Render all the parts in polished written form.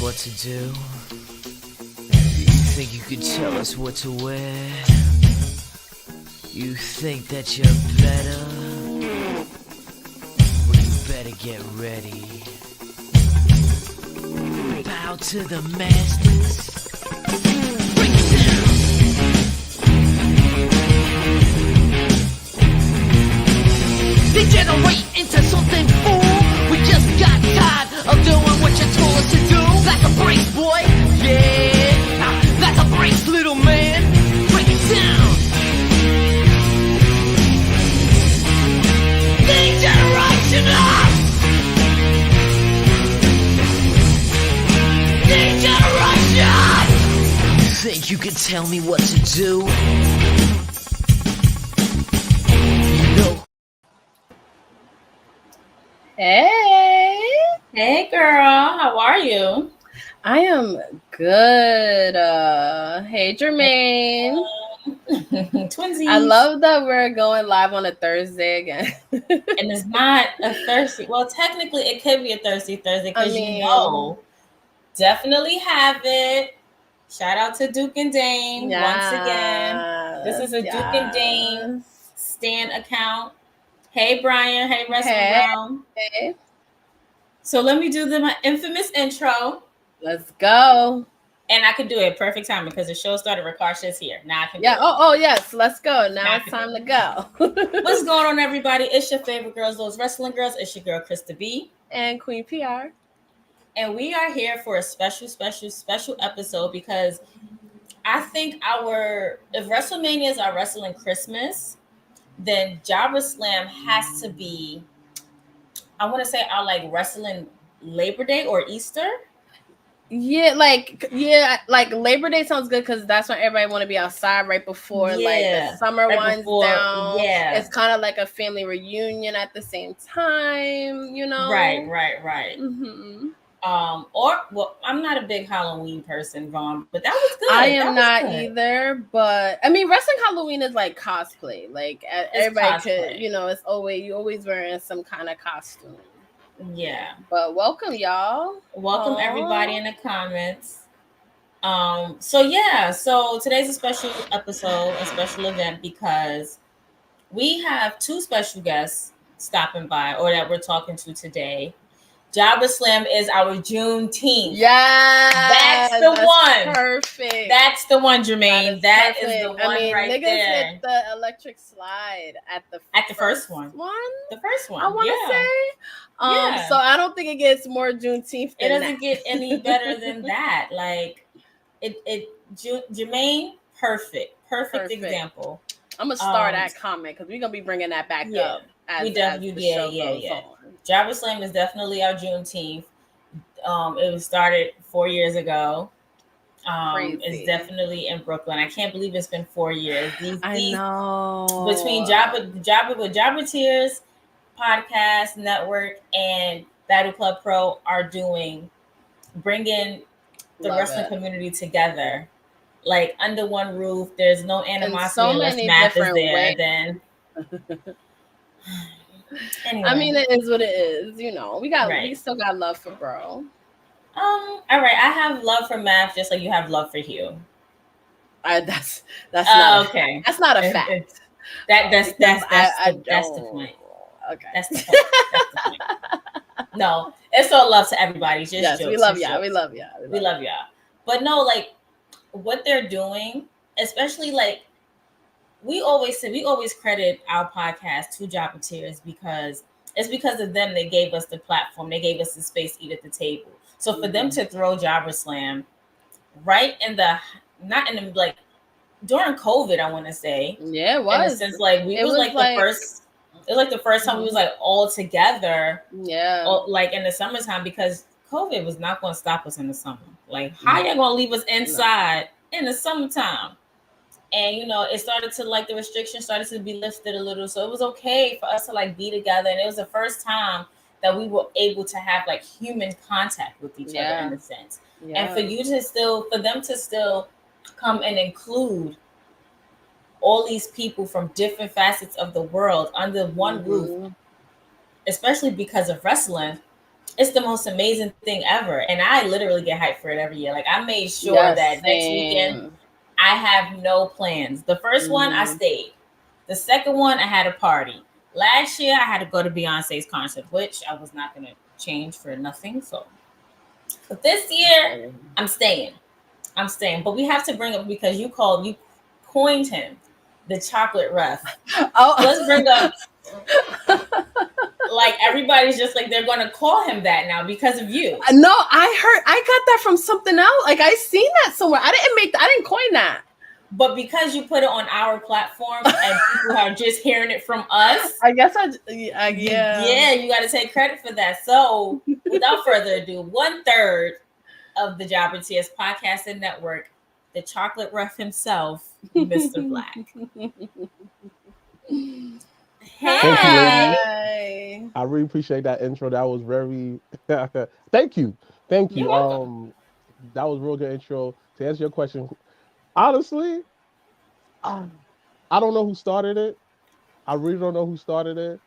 what to do? You think you could tell us what to wear? You think that you're better? Well, you better get ready. Bow to the masters. Break it down. Degenerate into something fool. We just got tired of doing what you told us to do. That's a brace, boy. Yeah, that's a brace, little man. Break it down. Degeneration up. Degeneration. You think you can tell me what to do? Hey girl, how are you? I am good. Hey Jermaine. Twinsies. I love that we're going live on a Thursday again. And it's not a Thursday. Well, technically it could be a Thursday because definitely have it. Shout out to Duke and Dame once again. This is a Duke and Dame Stan account. Hey Brian, hey Wrestling Brown. Hey. So let me do my infamous intro. Let's go. And I could do it perfect time because the show started. Ricard's here. Now I can. Yeah. Oh yes. Let's go. Now it's time to go. What's going on, everybody? It's your favorite girls, those wrestling girls. It's your girl Krista B and Queen P.R. And we are here for a special episode because I think if WrestleMania is our wrestling Christmas, then JobberSlam has to be. I want to say our wrestling Labor Day or Easter. Yeah, like Labor Day sounds good because that's when everybody want to be outside right before the summer winds down. Yeah, it's kind of like a family reunion at the same time, you know. Right. Mm-hmm. I'm not a big Halloween person, Vaughn, but that was good. I am not either, but I mean, wrestling Halloween is like cosplay. Like everybody could, it's you always wearing some kind of costume. Yeah. But welcome, y'all. Welcome everybody in the comments. So today's a special episode, a special event because we have two special guests stopping by or that we're talking to today. JobberSlam is our Juneteenth. Yeah, that's the one. Perfect. That's the one, Jermaine. That is the one right niggas there. Hit the electric slide at the first one. The first one. I want to say. Yeah. So I don't think it gets more Juneteenth. It doesn't get any better than that. Like Jermaine, perfect example. I'm gonna start that comment because we're gonna be bringing that back up. JobberSlam is definitely our Juneteenth. It was started 4 years ago. It's definitely in Brooklyn. I can't believe it's been 4 years. I know. Between Jobber Tears Podcast Network and Battle Club Pro are bringing the wrestling community together. Like under one roof, there's no animosity unless math is there. Then, anyway. I mean, it is what it is. We still got love for bro. All right. I have love for math, just like you have love for Hugh. That's not okay. That's not a fact. That's the point. Okay, that's the point. No, it's all love to everybody. Just jokes, we love y'all. We love y'all. But no, what they're doing, especially we always credit our podcast to Jobber-Tears because it's because of them they gave us the platform, they gave us the space to eat at the table. So for them to throw JobberSlam right during COVID, I want to say, yeah, it was. Since the first time we was all together, in the summertime because COVID was not going to stop us in the summer. How y'all gonna leave us inside in the summertime? And it started to the restrictions started to be lifted a little, so it was okay for us to be together. And it was the first time that we were able to have human contact with each other in a sense. And for them to still come and include all these people from different facets of the world under one roof, especially because of wrestling, It's the most amazing thing ever. And I literally get hyped for it every year. Like, I made sure that next weekend I have no plans. The first one, I stayed. The second one, I had a party. Last year, I had to go to Beyonce's concert, which I was not going to change for nothing. So, but this year, I'm staying. But we have to bring up, because you coined him the chocolate ref. Oh, let's bring up. Like, everybody's just like, they're gonna call him that now because of you. No, I got that from something else. Like, I seen that somewhere. I didn't coin that. But because you put it on our platform and people are just hearing it from us, I guess yeah, you got to take credit for that. So, without further ado, 1/3 of the JobberTS podcast and network, the chocolate ref himself, Mr. Blacc. Hey, I really appreciate that intro. That was very thank you. You're welcome. That was a real good intro. To answer your question, honestly, I don't know who started it. I really don't know who started it.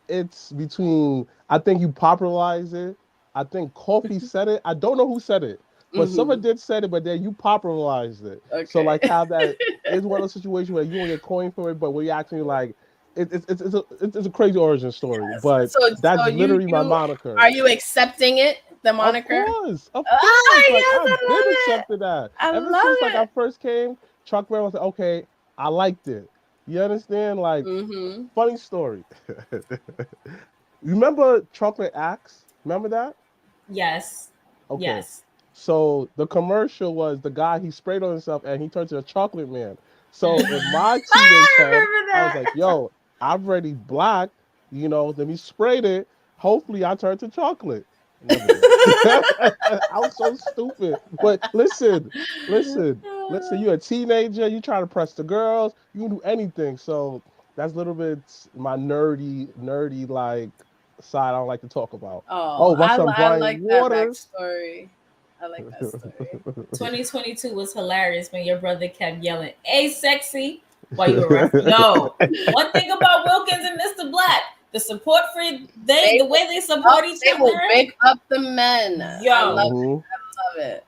It's between, I think you popularized it. I think Coffee said it. I don't know who said it, but someone did said it, but then you popularized it. Okay. So like how that is one of those situations where you don't get coined for it, but where you actually like, it's a crazy origin story, but that's literally my moniker. Are you accepting it, the moniker? Of course. Like, I've been accepting that. Ever since like I first came, Chuck Brown was like, okay, I liked it. You understand? Like, funny story. Remember Chocolate Axe? Remember that? Yes. Okay. Yes. So the commercial was the guy, he sprayed on himself and he turned to a chocolate man. So in my teenage head, I was like, yo, I'm already black, you know, then he sprayed it. Hopefully I turn to chocolate. I was so stupid. But listen, you're a teenager, you try to press the girls, you can do anything. So that's a little bit my nerdy like side I don't like to talk about. My son Brian Waters. That backstory. I like that story. 2022 was hilarious when your brother kept yelling, "Hey, sexy," while you were refereeing. Yo, one thing about Wilkins and Mr. Blacc, the support for the way they support each other. They will pick up the men. Yo, I love it.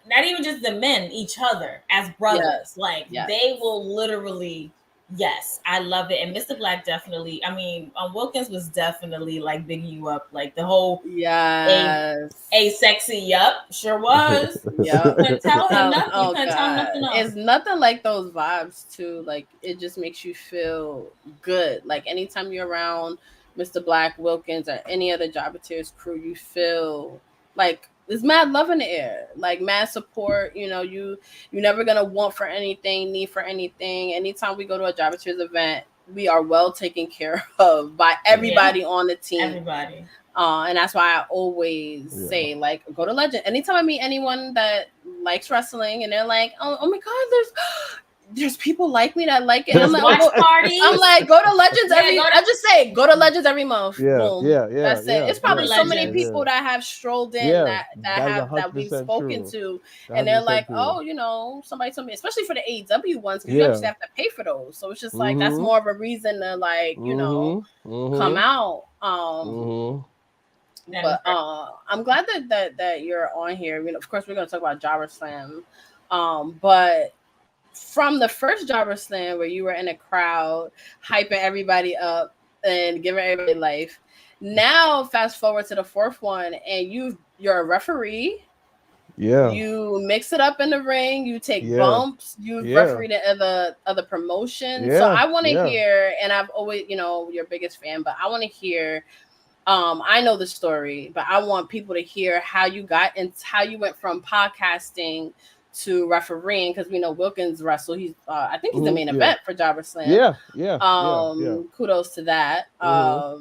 Not even just the men, each other as brothers. They will literally. Yes, I love it. And Mr. Blacc definitely, I mean, Wilkins was definitely like bigging you up, like the whole a sexy, yup, sure was. Yep. Couldn't tell him nothing. You couldn't tell him nothing else. It's nothing like those vibes too. Like, it just makes you feel good. Like, anytime you're around Mr. Blacc, Wilkins, or any other JobberTS crew, you feel like there's mad love in the air, like mad support. You know, you're never gonna want for anything, need for anything. Anytime we go to a JobberTS event, we are well taken care of by everybody on the team. Everybody. And that's why I always say, like, go to Legend. Anytime I meet anyone that likes wrestling and they're like, oh my God, there's people like me that like it. And I'm like, watch parties. I'm like, go to Legends I just say, go to Legends every month. Boom. That's it. It's probably so many people that have strolled in that we've spoken to, and they're like, oh, you know, somebody told me, especially for the AEW ones, because you actually have to pay for those. So it's just like that's more of a reason to like, you know, come out. But I'm glad that you're on here. I mean, of course, we're going to talk about JobberSlam, but from the first JobberSlam where you were in a crowd hyping everybody up and giving everybody life, now fast forward to the fourth one and you're a referee. Yeah, you mix it up in the ring, you take bumps, you referee the other promotions. So I want to hear, and I've always, you know, your biggest fan, but I want to hear, I know the story, but I want people to hear how you went from podcasting to refereeing, because we know Wilkins wrestle. He's I think he's the main event for JobberSlam. Kudos to that. But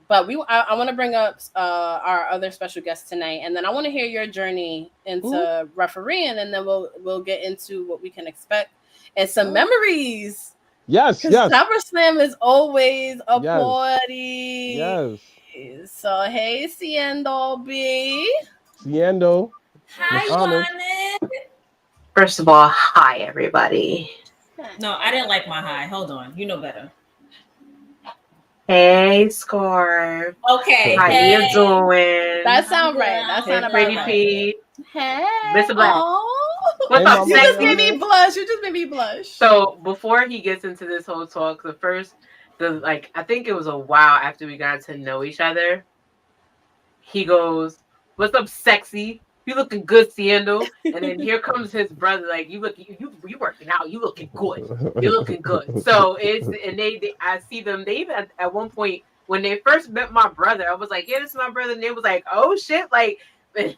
I want to bring up our other special guest tonight, and then I want to hear your journey into refereeing, and then we'll get into what we can expect and some memories. Yes. JobberSlam is always a party. Yes. So hey, Seindole B. Seindole. Hi, Juanet. First of all, hi, everybody. No, I didn't like my hi. Hold on. You know better. Hey, Scarf. Okay. How you doing? That sound right. That sound about Pretty right. P. Hey. Mr. Blacc. Oh. What's up, You just made sexy? me blush. You just made me blush. So before he gets into this whole talk, I think it was a while after we got to know each other. He goes, "What's up, sexy? You looking good, Seindole?" And then here comes his brother, like, you working out, you looking good, you looking good. So I see them. They even at one point when they first met my brother, I was like, yeah, this is my brother, and they was like, oh shit, like. And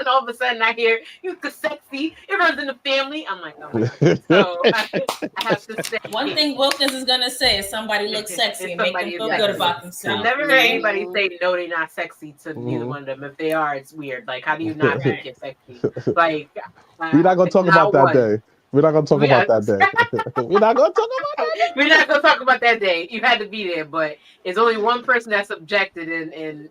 all of a sudden, I hear you look sexy. It runs in the family. I'm like, oh my god. So I have to say, one thing Wilkins is gonna say is somebody looks sexy and make them feel good about themselves. I've never heard anybody say no, they're not sexy to neither one of them. If they are, it's weird. Like, how do you not think you're sexy? Like, we're not gonna talk about that day. We're not gonna talk about that day. We're not gonna talk about that day. We're not gonna talk about that day. You had to be there, but it's only one person that's objected, and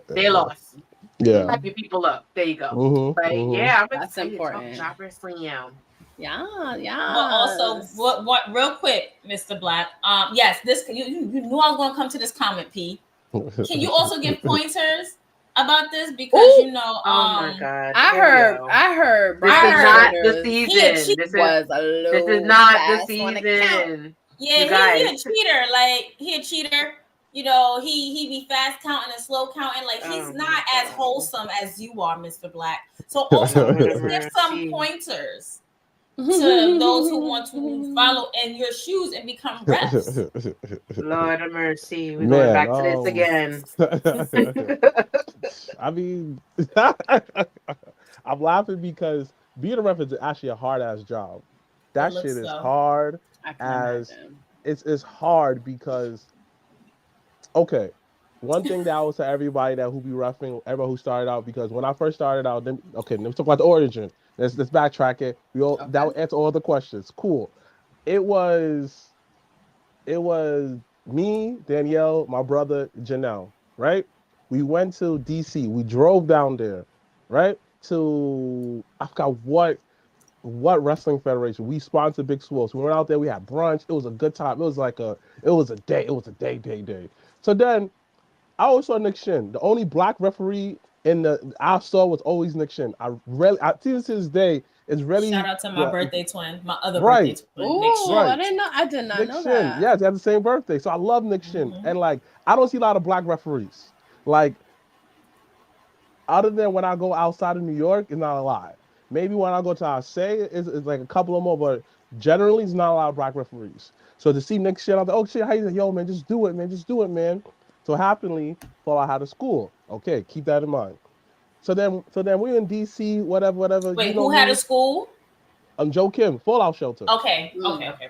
they lost. Yeah, hype your people up. There you go. But yeah, that's important. JobberSlam. Yeah. But also, what? Real quick, Mr. Blacc. Yes, this you knew I was gonna come to this comment, P. Can you also give pointers about this because oh my god, I heard. This is not the season. This is not the season. Yeah, he a cheater. Like he a cheater. He be fast counting and slow counting. Like he's not as wholesome as you are, Mr. Blacc. So also please give some pointers to those who want to follow in your shoes and become reps. Lord of mercy, we're going back to this again. I mean, I'm laughing because being a rep is actually a hard ass job. That shit is hard. It's hard because. Okay, one thing that I would say everybody who be roughing, everybody who started out, because when I first started out, let's talk about the origin. Let's backtrack it. That would answer all the questions. Cool. It was me, Danielle, my brother Janelle, right? We went to DC. We drove down there, right? To I forgot what wrestling federation. We sponsored Big Swole. So we went out there. We had brunch. It was a good time. It was a day. So then I always saw Nick Shin. The only black referee in I saw was always Nick Shin. To this day, it's really shout out to my birthday twin, my other birthday twin, Ooh, Nick Shin. I did not Nick know Shin. that. Yeah, they have the same birthday. So I love Nick Shin. And like I don't see a lot of black referees. Like other than when I go outside of New York, it's not a lot. Maybe when I go to Marseille, it's like a couple of more, but generally it's not a lot of black referees. So to see Nick Shin, I was like, oh shit, how you doing? Yo, man, just do it, man. So happily, fall out of school. Okay, keep that in mind. So then we were in DC, whatever. Wait, who had a school? Joe Kim, Fallout Shelter. Okay.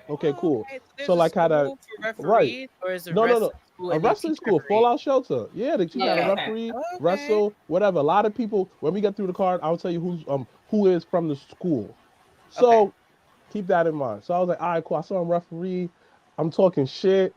Okay, cool. So like had a right? Or is it no. A wrestling school, Fallout Shelter. Yeah, they teach how to referee, wrestle, whatever. A lot of people, when we get through the card, I'll tell you who is from the school. So keep that in mind. So I was like, all right, cool. I saw him referee. I'm talking shit,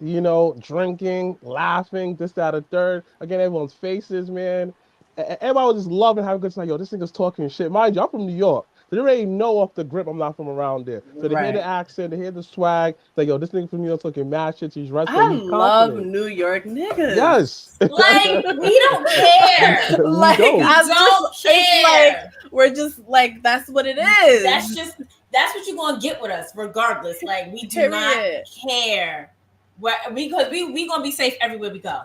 drinking, laughing, this, that, a third. Again, everyone's faces, man. Everybody was just loving having a good time. Yo, this nigga's talking shit. Mind you, I'm from New York. They already know off the grip I'm not from around there. So they hear the accent, they hear the swag. Like, yo, this nigga from New York talking mad shit. He's wrestling. I love New York niggas. Yes. Like, we don't care. Like, we don't Like, care. we're just like, that's what it is. That's what you're gonna get with us, regardless. Like, we do not care. Because we gonna be safe everywhere we go.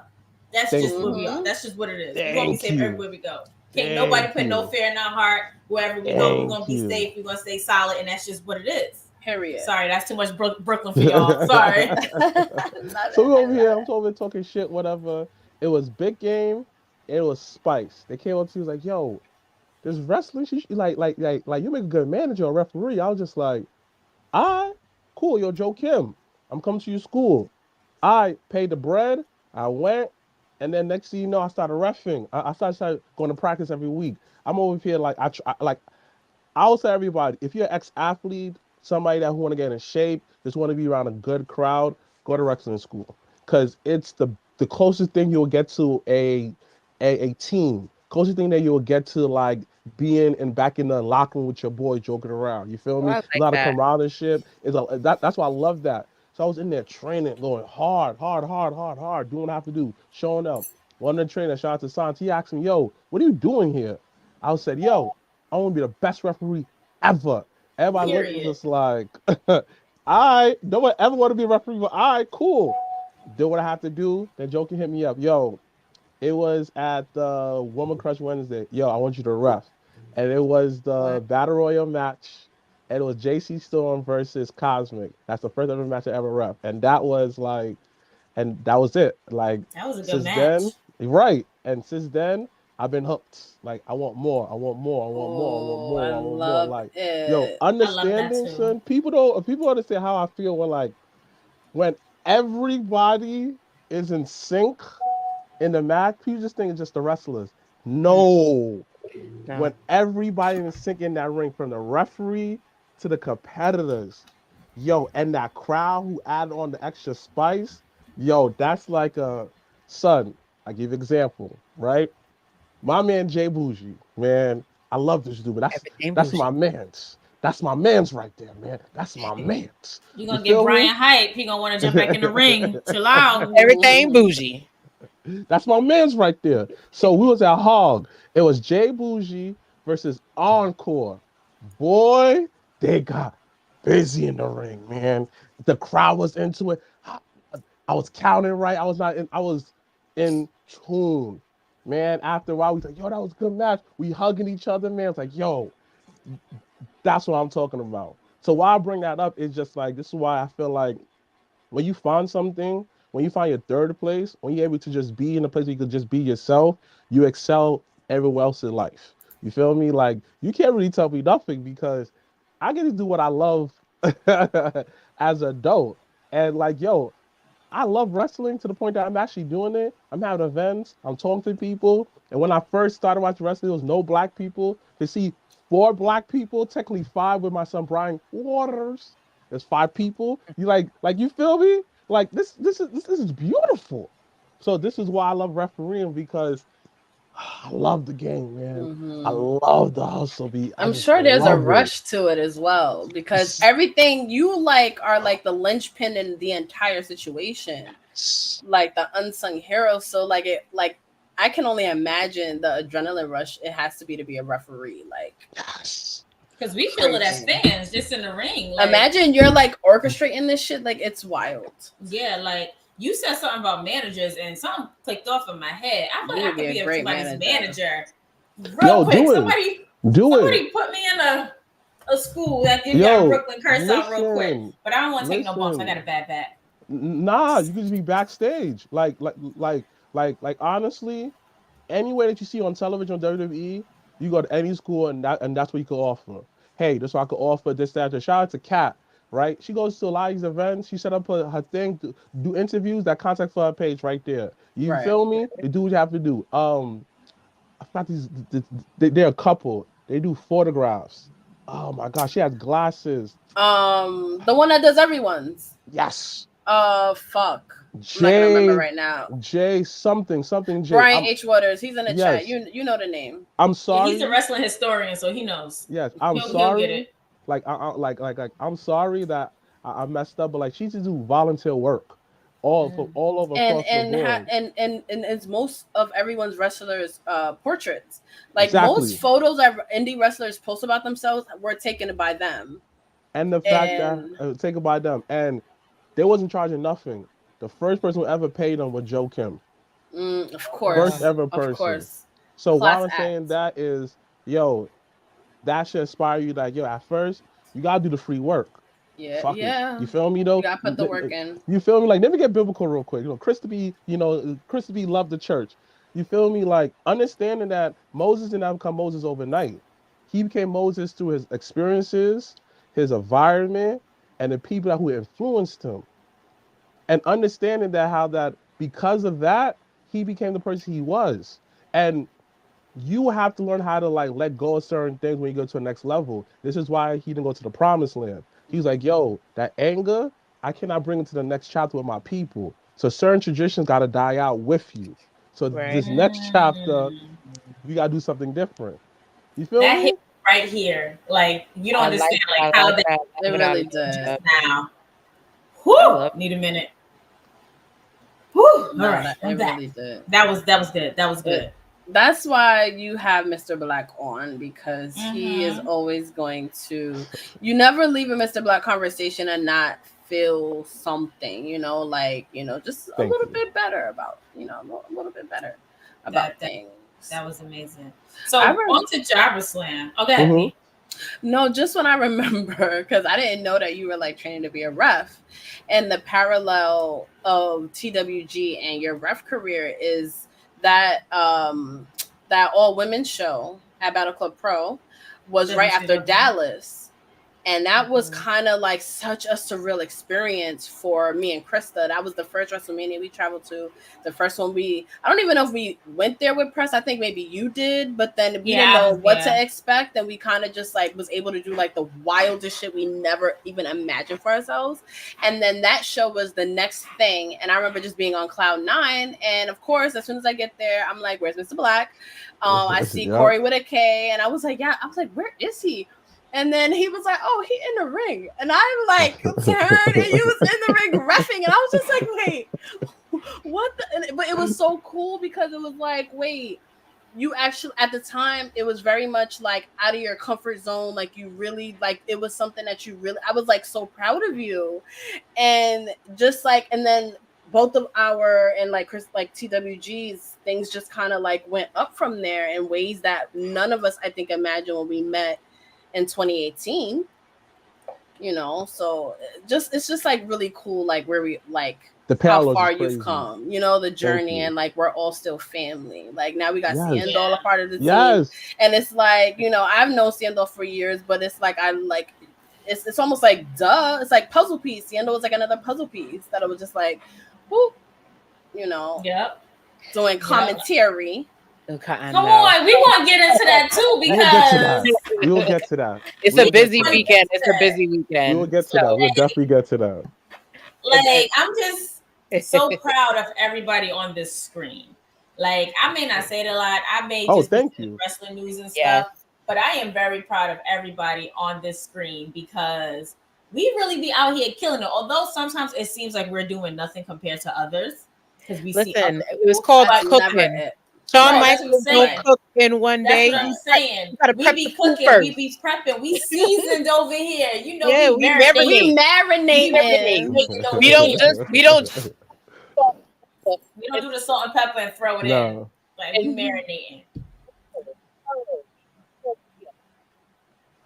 That's just what we are. That's just what it is. We're gonna be safe everywhere we go. Can't nobody put no fear in our heart. Wherever we go, we're gonna be safe. We're gonna stay solid, and that's just what it is. Period. Sorry, that's too much Brooklyn for y'all. Sorry. So we over here. I'm over talking shit. Whatever. It was Big Game. It was Spice. They came up to me like, "Yo, this wrestling. She like you make a good manager or referee." I was just like, cool. Yo, Joe Kim. I'm coming to your school. I paid the bread. I went. And then next thing you know, I started reffing. I started going to practice every week. I'm over here I will say everybody, if you're an ex-athlete, somebody that who want to get in shape, just want to be around a good crowd, go to wrestling school. Because it's the closest thing you'll get to a team. Closest thing that you'll get to like being back in the locker room with your boy joking around. You feel me? Like a lot of camaraderie. That's why I love that. So I was in there training, going hard, doing what I have to do, showing up. One of the trainers, shout out to Santi, he asked me, yo, what are you doing here? I said, yo, I want to be the best referee ever. Everybody looked at us like, no one ever want to be a referee, but cool. Do what I have to do. Then Joe can hit me up. Yo, it was at the Woman Crush Wednesday. Yo, I want you to ref. And it was the Battle Royal match. And it was JC Storm versus Cosmic. That's the first ever match I ever ref. And that was like, and that was it. Like, that was a good since match. Then, right. And since then, I've been hooked. Like, I want more. I want more. I want more. I want more. I want more. Like, yo, understanding, son. People understand how I feel when everybody is in sync in the match, people just think it's just the wrestlers. No. When everybody is sync in that ring, from the referee to the competitors, yo, and that crowd who added on the extra spice, yo, that's like a son. I give you an example, right? My man Jay Bougie, man, I love this dude, but that's my man's. That's my man's right there, man. That's my man's. You're gonna get Brian hype. He gonna want to jump back in the ring. Chill out. Everything bougie. That's my man's right there. So we was at Hog. It was Jay Bougie versus Encore. Boy, they got busy in the ring, man. The crowd was into it. I was counting right. I was in tune. Man, after a while, we was like, yo, that was a good match. We hugging each other, man. It's like, yo, that's what I'm talking about. So why I bring that up is just like, this is why I feel like when you find something, when you find your third place, when you're able to just be in a place where you could just be yourself, you excel everywhere else in life. You feel me? Like, you can't really tell me nothing because I get to do what I love as an adult. And like, yo, I love wrestling to the point that I'm actually doing it. I'm having events. I'm talking to people. And when I first started watching wrestling, there was no black people. To see 4 black people, technically 5 with my son Brian Waters. There's 5 people. You like you feel me? Like this is beautiful. So this is why I love refereeing, because I love the game, man. Mm-hmm. I love the hustle. I'm sure there's a rush to it as well, because everything you like are like the linchpin in the entire situation, like the unsung hero. So like I can only imagine the adrenaline rush it has to be a referee. Like, yes. Because we feel it as fans just in the ring. Like, imagine you're like orchestrating this shit. Like, it's wild. Yeah, like you said something about managers and something clicked off in my head. I feel like I could be somebody's manager. Real quick, somebody put me in a school that gives y'all Brooklyn curse out real quick. But I don't want to take no bumps. I got a bad back. Nah, you can just be backstage. Like honestly, any way that you see on television on WWE, you go to any school and that's what you can offer. Hey, this is what I could offer, this, that. Shout out to Kat, right? She goes to a lot of these events. She set up her thing to do interviews. That contact for her page right there. You feel me? You do what you have to do. I forgot they're a couple. They do photographs. Oh my gosh, she has glasses. The one that does everyone's. Yes. Fuck. I'm not gonna remember right now. Jay something Jay. Brian H. Waters. He's in the chat. You know the name. I'm sorry. He's a wrestling historian, so he knows. Yes, I'm sorry. Get it. Like I'm sorry that I messed up, but like she used to do volunteer work all over across the board. And it's most of everyone's wrestlers portraits. Like most photos that indie wrestlers post about themselves were taken by them. And the fact that taken by them, and they wasn't charging nothing. The first person who ever paid them was Joe Kim. Of course. First ever person. Of course. So why I'm saying that is, yo, that should inspire you. Like, yo, at first, you gotta do the free work. Yeah. Fuck it. You feel me though? You gotta put the work in. You feel me? Like, let me get biblical real quick. You know, Krista B loved the church. You feel me? Like, understanding that Moses did not become Moses overnight. He became Moses through his experiences, his environment, and the people who influenced him. And understanding that because of that, he became the person he was. And you have to learn how to like let go of certain things when you go to the next level. This is why he didn't go to the promised land. He's like, yo, that anger, I cannot bring it to the next chapter with my people. So certain traditions got to die out with you. So this next chapter, we got to do something different. You feel me? Hit right here. Like, you don't understand how that really does now. Whew, need a minute. Whew. No, All right, I'm back. Really did. That was good. That was good. That's why you have Mr. Blacc on, because he is always going to. You never leave a Mr. Blacc conversation and not feel something, just a little bit better about, a little bit better about things. That was amazing. So on to JobberSlam. Oh, go ahead, Pete. No, just when I remember, because I didn't know that you were like training to be a ref, and the parallel of TWG and your ref career is that that all women's show at Battle Club Pro was right after Dallas. And that was kind of like such a surreal experience for me and Krista. That was the first WrestleMania we traveled to. The first one I don't even know if we went there with press. I think maybe you did, but then we didn't know what to expect. And we kind of just like was able to do like the wildest shit we never even imagined for ourselves. And then that show was the next thing. And I remember just being on cloud 9. And of course, as soon as I get there, I'm like, where's Mr. Blacc? I see Corey with a K. And I was like, where is he? And then he was like, oh, he in the ring. And I like turned and he was in the ring reffing. And I was just like, wait, what? But it was so cool because it was like, wait, you actually, at the time, it was very much like out of your comfort zone. Like you really, like, it was something that you really, I was like so proud of you. And just like, and then both of our, and like Chris, like TWG's things just kind of like went up from there in ways that none of us, I think, imagined when we met in 2018, so it's just like really cool, like where we like how far you've come, the journey, and like we're all still family. Like now we got Seindole a part of the team, and it's like I've known Seindole for years, but it's like I like it's almost like it's like puzzle piece. Seindole was like another puzzle piece that it was just like, whoop, doing commentary. Come on, we want to get into that too because we will get to that. It's a busy weekend. It's a busy weekend. We will get to that. We'll definitely get to that. Like I'm just so proud of everybody on this screen. Like I may not say it a lot. I may just wrestling news and stuff, but I am very proud of everybody on this screen because we really be out here killing it. Although sometimes it seems like we're doing nothing compared to others because we see. It was called cooking. Shawn Michaels don't cook in one day. That's what I'm saying. We be cooking, we be prepping, we seasoned over here. We marinate. We don't do the salt and pepper and throw it in. Like we marinating.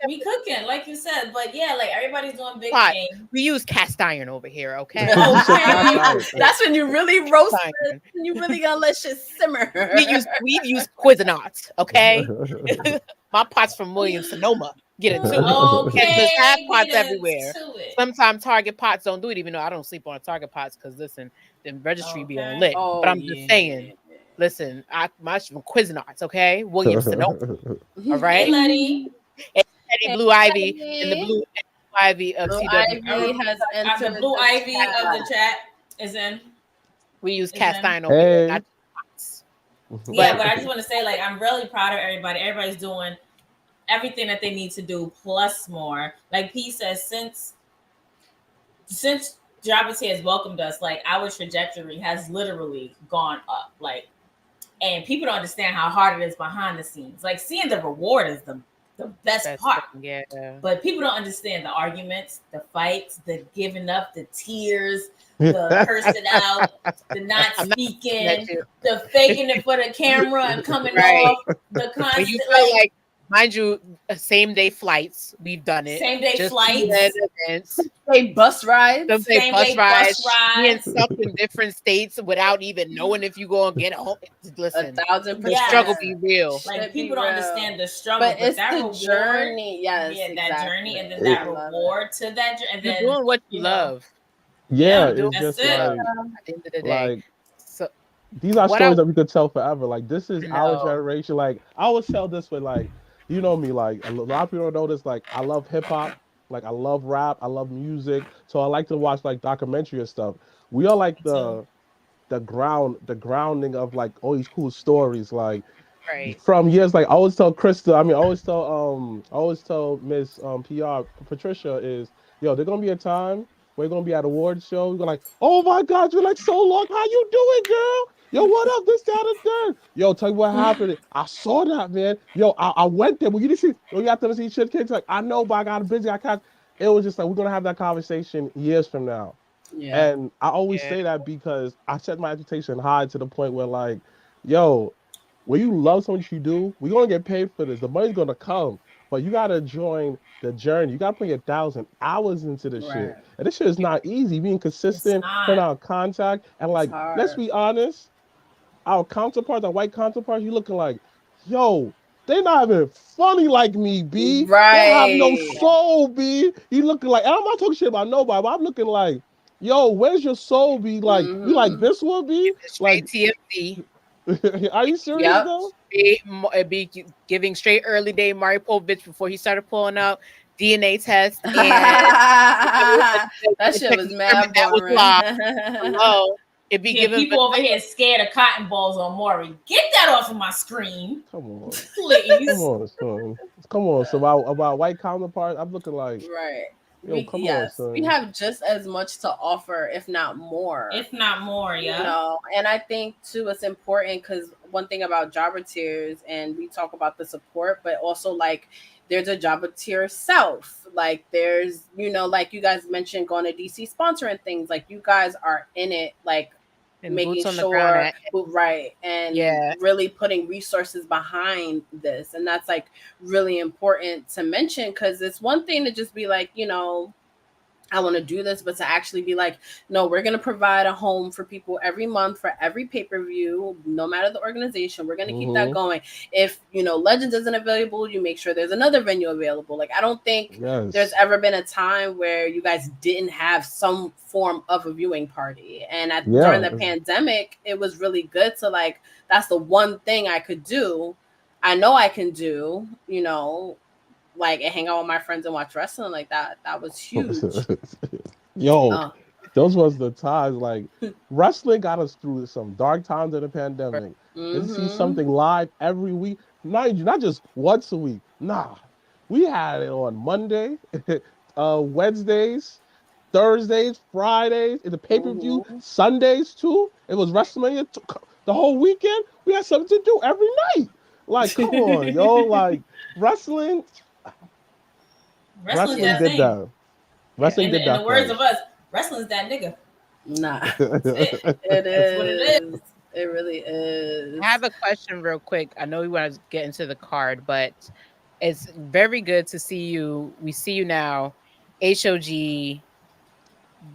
We cooking, like you said, but like everybody's doing big things. We use cast iron over here, okay? That's when you really roast it, and you really gonna let shit simmer. We use Cuisinart, okay? My pot's from Williams Sonoma. Get it too. Okay. There's half pots everywhere. Sometimes Target pots don't do it, even though I don't sleep on Target pots because listen, the registry be on lit. But I'm just saying. Listen, my from Cuisinart, okay? Williams Sonoma. All right. Hey, Letty. Blue Ivy and the Blue Ivy of TW. The Blue Ivy of the chat is in. We use cast iron over here, not pots. Yeah, but I just want to say, like, I'm really proud of everybody. Everybody's doing everything that they need to do, plus more. Like P says, since JobberSlam has welcomed us, like our trajectory has literally gone up. Like, and people don't understand how hard it is behind the scenes. Like seeing the reward is the best part. Yeah. But people don't understand the arguments, the fights, the giving up, the tears, the cursing out, the not speaking, the faking it for the camera and coming off, the constant like mind you, same day flights. We've done it. Same day flights. Same bus rides. Same day bus rides. Being stuck in different states without even knowing if you go and get home. Listen, 1,000%. The struggle be real. Like people don't understand the struggle, but it's that the reward, journey. Yes, yeah, exactly. That journey, and then that reward to that, and then you're doing what you love. Yeah, it's just like at the end of the day. Like, so these are stories that we could tell forever. Like this is our generation. Like I always tell this with like. You know me, like a lot of people don't know this. Like I love hip hop, like I love rap, I love music. So I like to watch like documentary and stuff. We are like the grounding of like all these cool stories. Like from years, like I always tell Krista. I always tell Miss PR Patricia is, there's gonna be a time we're gonna be at award show. We're like, oh my God, you're like so long. How you doing, girl? Yo, what up? This, that, and third. Yo, tell you what happened. I saw that, man. Yo, I went there. Well, you didn't see. Well, you have to see shit kids. Like, I know, but I got busy. I can't. It was just like we're gonna have that conversation years from now. Yeah. And I always say that because I set my expectation high to the point where, like, yo, when you love something you do, we're gonna get paid for this. The money's gonna come, but you gotta join the journey. You gotta put 1,000 hours into this shit. And this shit is not easy. Being consistent, putting out contact, and like, let's be honest, our counterparts, our white counterparts, you looking like, yo, they not even funny like me, B. Right. They have no soul, B. You looking like, and I'm not talking shit about nobody, but I'm looking like, yo, where's your soul, B? Like, you like this one, B? Like TFC. Are you serious though? Be giving straight early day Mari Povich before he started pulling out DNA tests, and that shit was mad boring. Hello. It'd be giving people over here scared of cotton balls on Maury. Get that off of my screen. Come on. Please. Come on, son. Come on. So about white counterparts, I'm looking like Yo, come on, son. We have just as much to offer, if not more. If not more, yeah. You know, and I think too it's important because one thing about jobber tiers, and we talk about the support, but also like there's a jobber tier self. Like there's, you know, like you guys mentioned going to DC sponsoring things. Like you guys are in it, like and making sure and really putting resources behind this, and that's like really important to mention because it's one thing to just be like, you know, I want to do this, but to actually be like, no, we're going to provide a home for people every month for every pay-per-view, no matter the organization. We're going to keep that going. If, you know, Legends isn't available, you make sure there's another venue available. Like, I don't think there's ever been a time where you guys didn't have some form of a viewing party. And during the pandemic, it was really good to like, that's the one thing I could do. I know I can do, you know, like and hang out with my friends and watch wrestling like that. That was huge. Yo, those was the times. Like wrestling got us through some dark times of the pandemic. To see something live every week, not just once a week. Nah, we had it on Monday, Wednesdays, Thursdays, Fridays, in the pay-per-view, Sundays too. It was WrestleMania the whole weekend. We had something to do every night. Like, come on, yo, like wrestling. Wrestling did that. Wrestling did that. In the words of us, wrestling's that nigga. Nah, it is. What it is. It really is. I have a question real quick. I know we want to get into the card, but it's very good to see you. We see you now, HOG,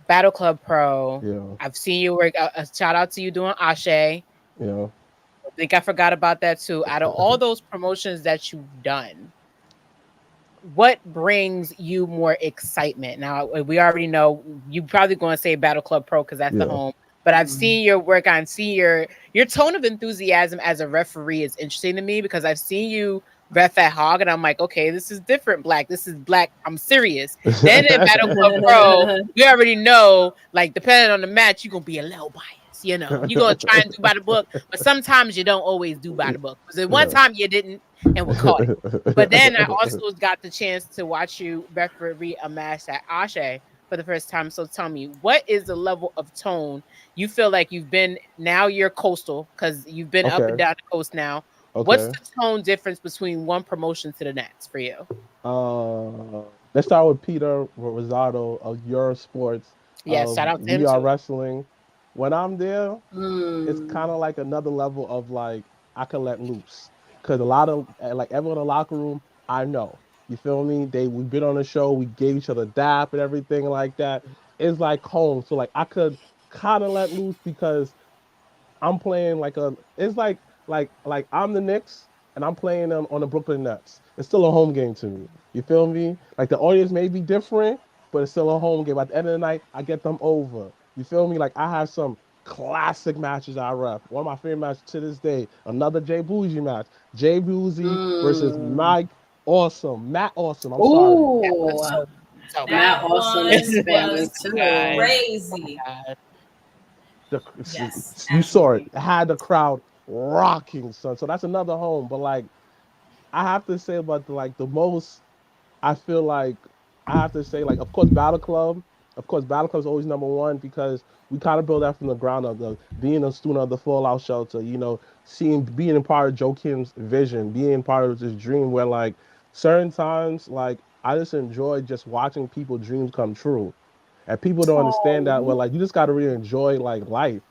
Battle Club Pro. Yeah. I've seen you work. A shout out to you doing Ashe. Yeah. I think I forgot about that too. Out of all those promotions that you've done, what brings you more excitement? Now, we already know you probably going to say Battle Club Pro because that's the home. But I've seen your work. I've seen your tone of enthusiasm as a referee is interesting to me because I've seen you ref at Hog, and I'm like, okay, this is different, Blacc. This is Blacc. I'm serious. Then in Battle Club Pro, we already know, like, depending on the match, you're going to be a little biased. You know, you're going to try and do by the book, but sometimes you don't always do by the book. Because at one time you didn't, and were caught. But then I also got the chance to watch you referee a match at Ashe for the first time. So tell me, what is the level of tone you feel like you've been? Now you're coastal because you've been up and down the coast now. What's the tone difference between one promotion to the next for you? Let's start with Peter Rosado of Your Sports. Yeah, shout out to him. We Are Wrestling. When I'm there, it's kind of like another level of like I can let loose. Because a lot of, like, everyone in the locker room, I know. You feel me? We've been on the show. We gave each other dap and everything like that. It's like home. So, like, I could kind of let loose because I'm playing it's like I'm the Knicks and I'm playing them on the Brooklyn Nets. It's still a home game to me. You feel me? Like, the audience may be different, but it's still a home game. At the end of the night, I get them over. You feel me? Like, I have some classic matches I ref. One of my favorite matches to this day. Another Jay Bougie match. Jay Bougie versus Matt Awesome. I'm sorry. Matt Awesome is crazy. You saw it. It had the crowd rocking, son. So that's another home. But like, I have to say about the most. I feel like I have to say, like, of course, Battle Club. of course, Battle Club is always number one because we kind of build that from the ground up. Being a student of the Fallout Shelter, being a part of Joe Kim's vision, being part of this dream where like certain times, like I just enjoy just watching people dreams come true. And people don't understand that. Well, like you just got to really enjoy like life.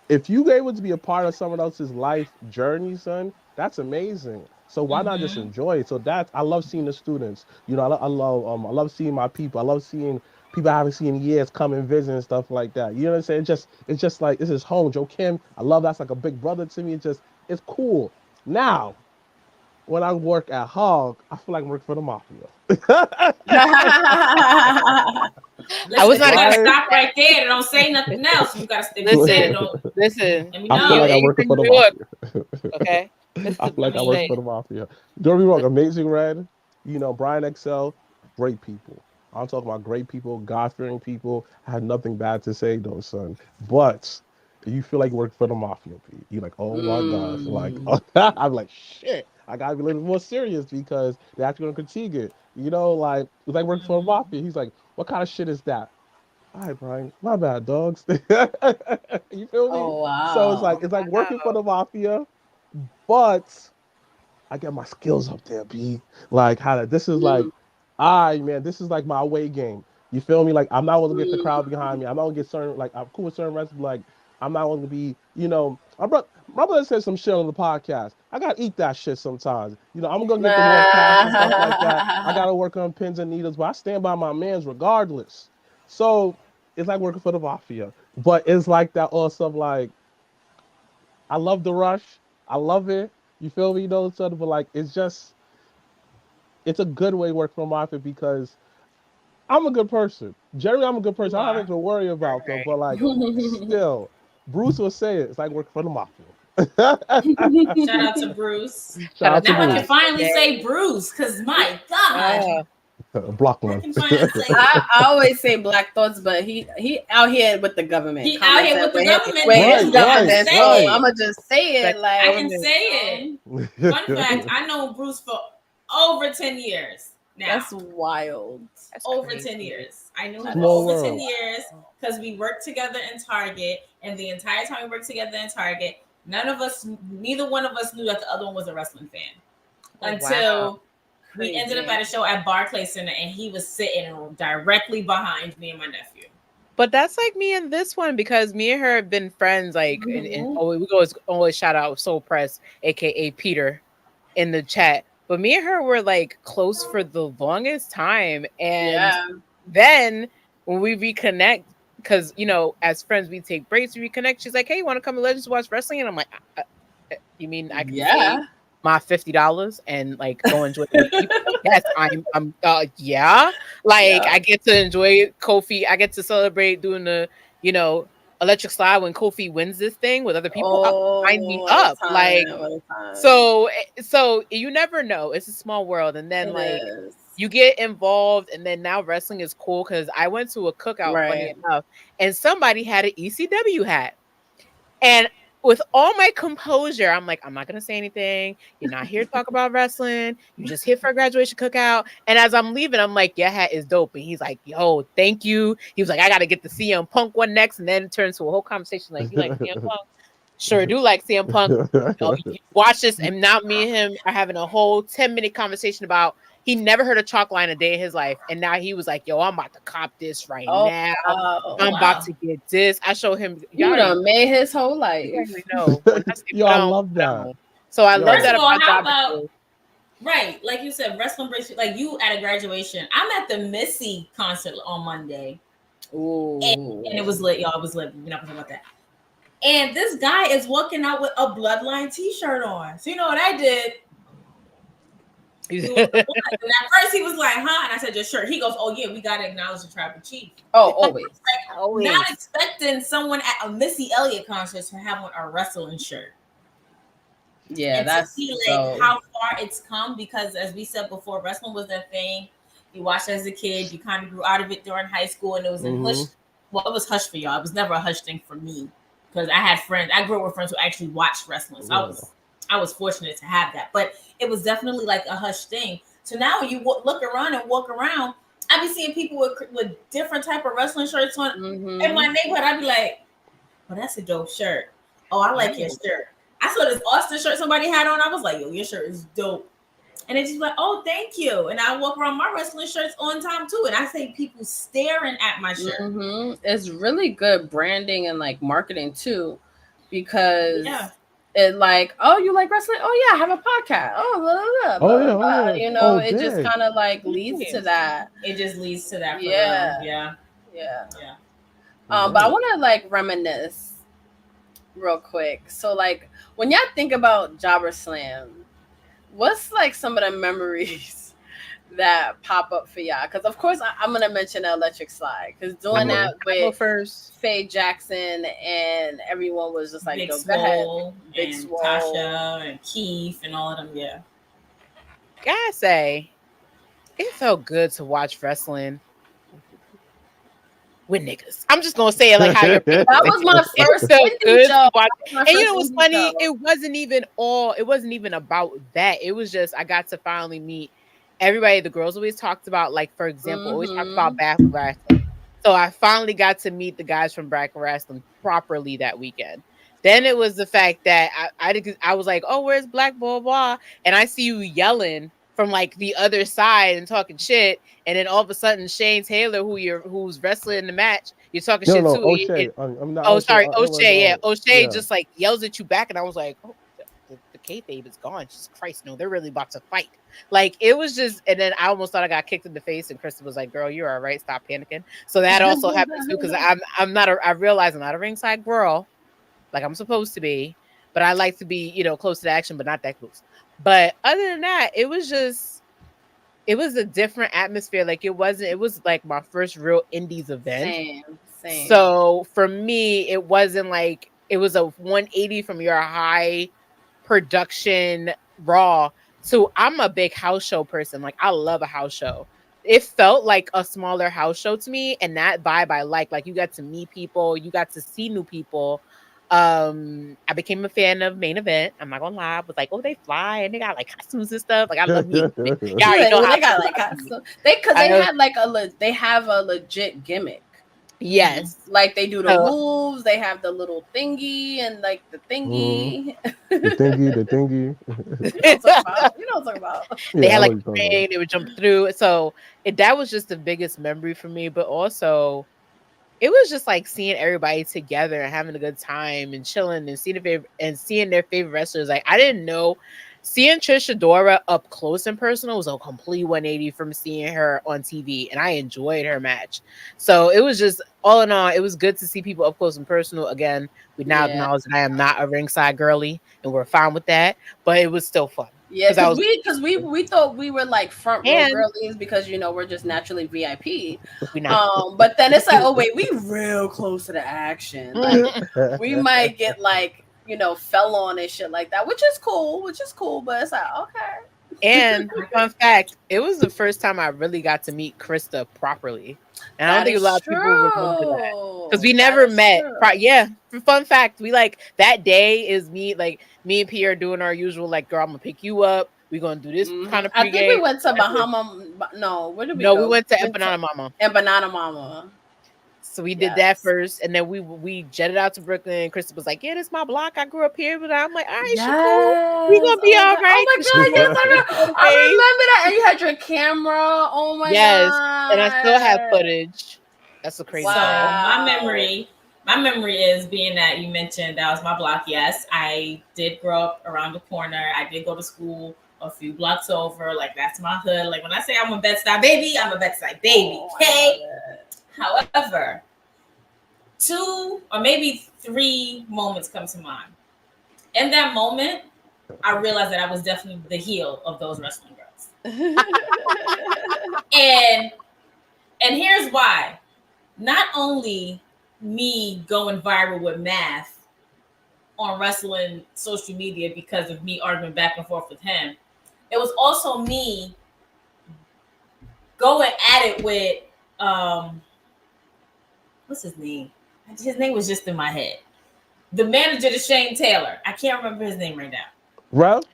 If you able to be a part of someone else's life journey, son, that's amazing. So why not just enjoy it? So that's I love seeing the students. I love seeing my people. I love seeing people I haven't seen in years come and visit and stuff like that. You know what I'm saying? It's just like this is home. Joe Kim, I love that's like a big brother to me. It's cool. Now, when I work at Hog, I feel like I'm working for the mafia. Listen, I was not gonna stop right there. Don't say nothing else. You gotta stay. Listen. I feel like I'm working for the mafia. Okay. I feel like I work for the mafia. Don't be wrong. Amazing Red, Brian Excel, great people. I'm talking about great people, God-fearing people. I have nothing bad to say, though, son. But you feel like you work for the mafia, Pete. You're like, oh my gosh. Like, I'm like, shit. I gotta be a little more serious because they're actually gonna critique it. Like it's like working for the mafia. He's like, what kind of shit is that? All right, Brian, my bad, dogs. You feel me? Oh wow. So it's like working for the mafia, but I get my skills up there, B. Like this is like, man, this is like my away game. You feel me? Like I'm not gonna get the crowd behind me. I'm not gonna get certain like I'm cool with certain wrestlers. Like I'm not gonna be, my brother said some shit on the podcast. I gotta eat that shit sometimes. I'm gonna get the more cash and stuff like that. I gotta work on pins and needles, but I stand by my mans regardless. So it's like working for the mafia, but it's like that also like I love the rush. I love it. You feel me? But like it's a good way to work for mafia because I'm a good person. Generally, I'm a good person. I don't have anything to worry about though. But like still, Bruce will say it. It's like working for the mafia. Shout out to Bruce. Now I can finally say Bruce because my God. Block one. I always say Black Thoughts, but he out here with the government. He out here with the government. Right. I'm gonna just say it. Like I can say it. Fun fact: I know Bruce for over 10 years now. That's wild. That's over crazy. 10 years. I knew him for over 10 years because we worked together in Target, and the entire time we worked together in Target, neither one of us knew that the other one was a wrestling fan until. We ended up at a show at Barclays Center, and he was sitting directly behind me and my nephew. But that's like me and this one because me and her have been friends. Like, and we always shout out Soul Press, aka Peter, in the chat. But me and her were like close for the longest time, and then when we reconnect, because as friends we take breaks, we reconnect. She's like, "Hey, you want to come and let's watch wrestling?" And I'm like, "You mean I can?" Yeah. My $50 and like go enjoy the people. Yes, I'm like I get to enjoy Kofi. I get to celebrate doing the electric slide when Kofi wins this thing with other people. Sign me up. Like so you never know. It's a small world, and then you get involved, and then now wrestling is cool because I went to a cookout funny enough, and somebody had an ECW hat, and with all my composure, I'm like, I'm not going to say anything. You're not here to talk about wrestling. You're just here for a graduation cookout. And as I'm leaving, I'm like, your hat is dope. And he's like, yo, thank you. He was like, I got to get the CM Punk one next. And then it turns to a whole conversation like, you like CM Punk? Sure do like CM Punk. You watch this. And now me and him are having a whole 10-minute conversation about he never heard a chalk line a day in his life. And now he was like, yo, I'm about to cop this right now. I'm about to get this. I showed him. You done made his whole life. Yo, I love that. So I love that about right. Like you said, wrestling breaks, like you at a graduation. I'm at the Missy concert on Monday. Ooh. And it was lit, y'all. It was lit. We're not talking about that. And this guy is walking out with a Bloodline t-shirt on. So you know what I did? And at first he was like, huh? And I said, your shirt. He goes, oh yeah, we gotta acknowledge the tribal chief. Oh, always. Always. Not expecting someone at a Missy Elliott concert to have on a wrestling shirt. Yeah, and that's to see like how far it's come, because as we said before, wrestling was their thing. You watched as a kid, you kind of grew out of it during high school, and it was in hush. Well, it was hush for y'all. It was never a hush thing for me because I had friends. I grew up with friends who actually watched wrestling. So I was fortunate to have that, but it was definitely like a hush thing. So now when you look around and walk around, I be seeing people with different type of wrestling shirts on in my neighborhood. I'd be like, "Oh, that's a dope shirt. Oh, I like your shirt." I saw this Austin shirt somebody had on. I was like, "Yo, your shirt is dope." And it's just like, "Oh, thank you." And I walk around my wrestling shirts on time too. And I see people staring at my shirt. It's really good branding and like marketing too, because it like, oh, you like wrestling? Oh yeah, I have a podcast. Oh, blah, blah, blah, blah. You know, it just kind of like leads to that. It just leads to that. Yeah. But I want to like reminisce real quick. So like, when y'all think about JobberSlam, what's like some of the memories that pop up for y'all? Because of course I'm gonna mention the electric slide, because doing that with Faye Jackson and everyone was just like, Big go Swole, Big and Swole, Tasha and Keith and all of them. Yeah, gotta say, it felt good to watch wrestling with niggas. I'm just gonna say it like how you're. That was my first good to watch. And you know what's funny? It wasn't even about that. It was just I got to finally meet everybody. The girls always talked about, like, for example, always talked about Blacc wrestling. So I finally got to meet the guys from Blacc wrestling properly that weekend. Then it was the fact that I was like, oh, where's Blacc, blah, blah, and I see you yelling from like the other side and talking shit, and then all of a sudden Shane Taylor, who's wrestling in the match, you're talking shit to. O'Shea. O'Shea. O'Shea just like yells at you back, and I was like, oh, the kayfabe is gone. Jesus Christ, no, they're really about to fight. Like, it was just, and then I almost thought I got kicked in the face, and Krista was like, girl, you're all right, stop panicking. So that also happened too, because I realize I'm not a ringside girl like I'm supposed to be, but I like to be, close to the action, but not that close. But other than that, it was a different atmosphere. Like, it was like my first real indies event. Same. So for me, it wasn't like, it was a 180 from your high production Raw. So I'm a big house show person. Like, I love a house show. It felt like a smaller house show to me, and that vibe I like you got to meet people, you got to see new people. I became a fan of Main Event. I'm not gonna lie. I was like, oh, they fly and they got like costumes and stuff. Like, I love me. Y'all already know they got like costumes. They have a legit gimmick. Yes, like they do the moves. They have the little thingy and like the thingy. The thingy. You know what I'm talking about. They had like a thing. They would jump through. So that was just the biggest memory for me. But also, it was just like seeing everybody together and having a good time and chilling and seeing their favorite wrestlers. Like, I didn't know, seeing Trish Adora up close and personal was a complete 180 from seeing her on TV, and I enjoyed her match. So it was just, all in all, it was good to see people up close and personal. Again, we now acknowledge that I am not a ringside girly, and we're fine with that, but it was still fun. Yeah, because we thought we were like front row girlies because we're just naturally VIP. But then it's like, oh wait, we real close to the action. Like, we might get like fell on and shit like that, which is cool. But it's like, okay. And fun fact, it was the first time I really got to meet Krista properly, and I don't think a lot of people remember that because we never met. Fun fact, we like that day is me and P.R doing our usual like, girl, I'm gonna pick you up. We're gonna do this kind of pregame. I think we went to Bahama. No, where did we go? We went to Banana Mama. And Banana Mama. So we did that first, and then we jetted out to Brooklyn. Krista was like, yeah, this is my block. I grew up here. But I'm like, all right, cool. We gonna be all right. Oh my God, yes, I remember that. And you had your camera. Oh my God. And I still have footage. That's so crazy. So my memory is, being that you mentioned that was my block. Yes, I did grow up around the corner. I did go to school a few blocks over. Like, that's my hood. Like, when I say I'm a Bed-Stuy baby, I'm a Bed-Stuy baby. Okay. However, 2 or maybe 3 moments come to mind. In that moment, I realized that I was definitely the heel of those wrestling girls. and here's why. Not only me going viral with math on wrestling social media because of me arguing back and forth with him, it was also me going at it with what's his name? His name was just in my head. The manager to Shane Taylor. I can't remember his name right now. Rev.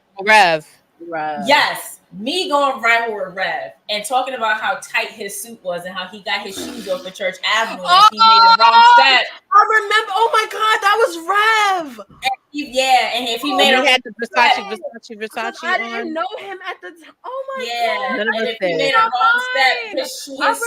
Yes. me going rival with Rev and talking about how tight his suit was and how he got his shoes off of Church Avenue and he made the wrong step. I remember. Oh my God, that was Rev. And if he made he had the Versace I didn't know him at the time. Oh my God. God. And if he made a wrong step, his foot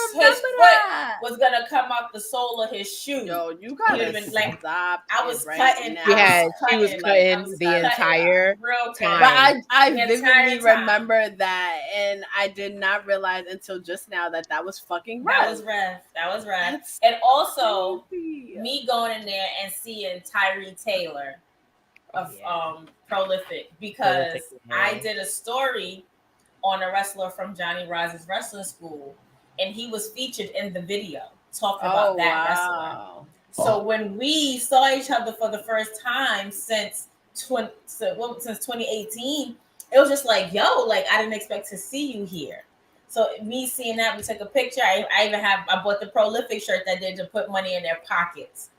was gonna come off the sole of his shoe. Yo, you gotta stop. I was cutting. She was cutting the entire time. But I vividly remember that, and I did not realize until just now that was fucking Rev. That was Rev. And also me going in there and seeing Tyree Taylor of Prolific, because I did a story on a wrestler from Johnny Rise's wrestling school, and he was featured in the video talking about that wrestler. So when we saw each other for the first time since 2018, it was just like, yo, like I didn't expect to see you here. So me seeing that, we took a picture. I bought the Prolific shirt that did to put money in their pockets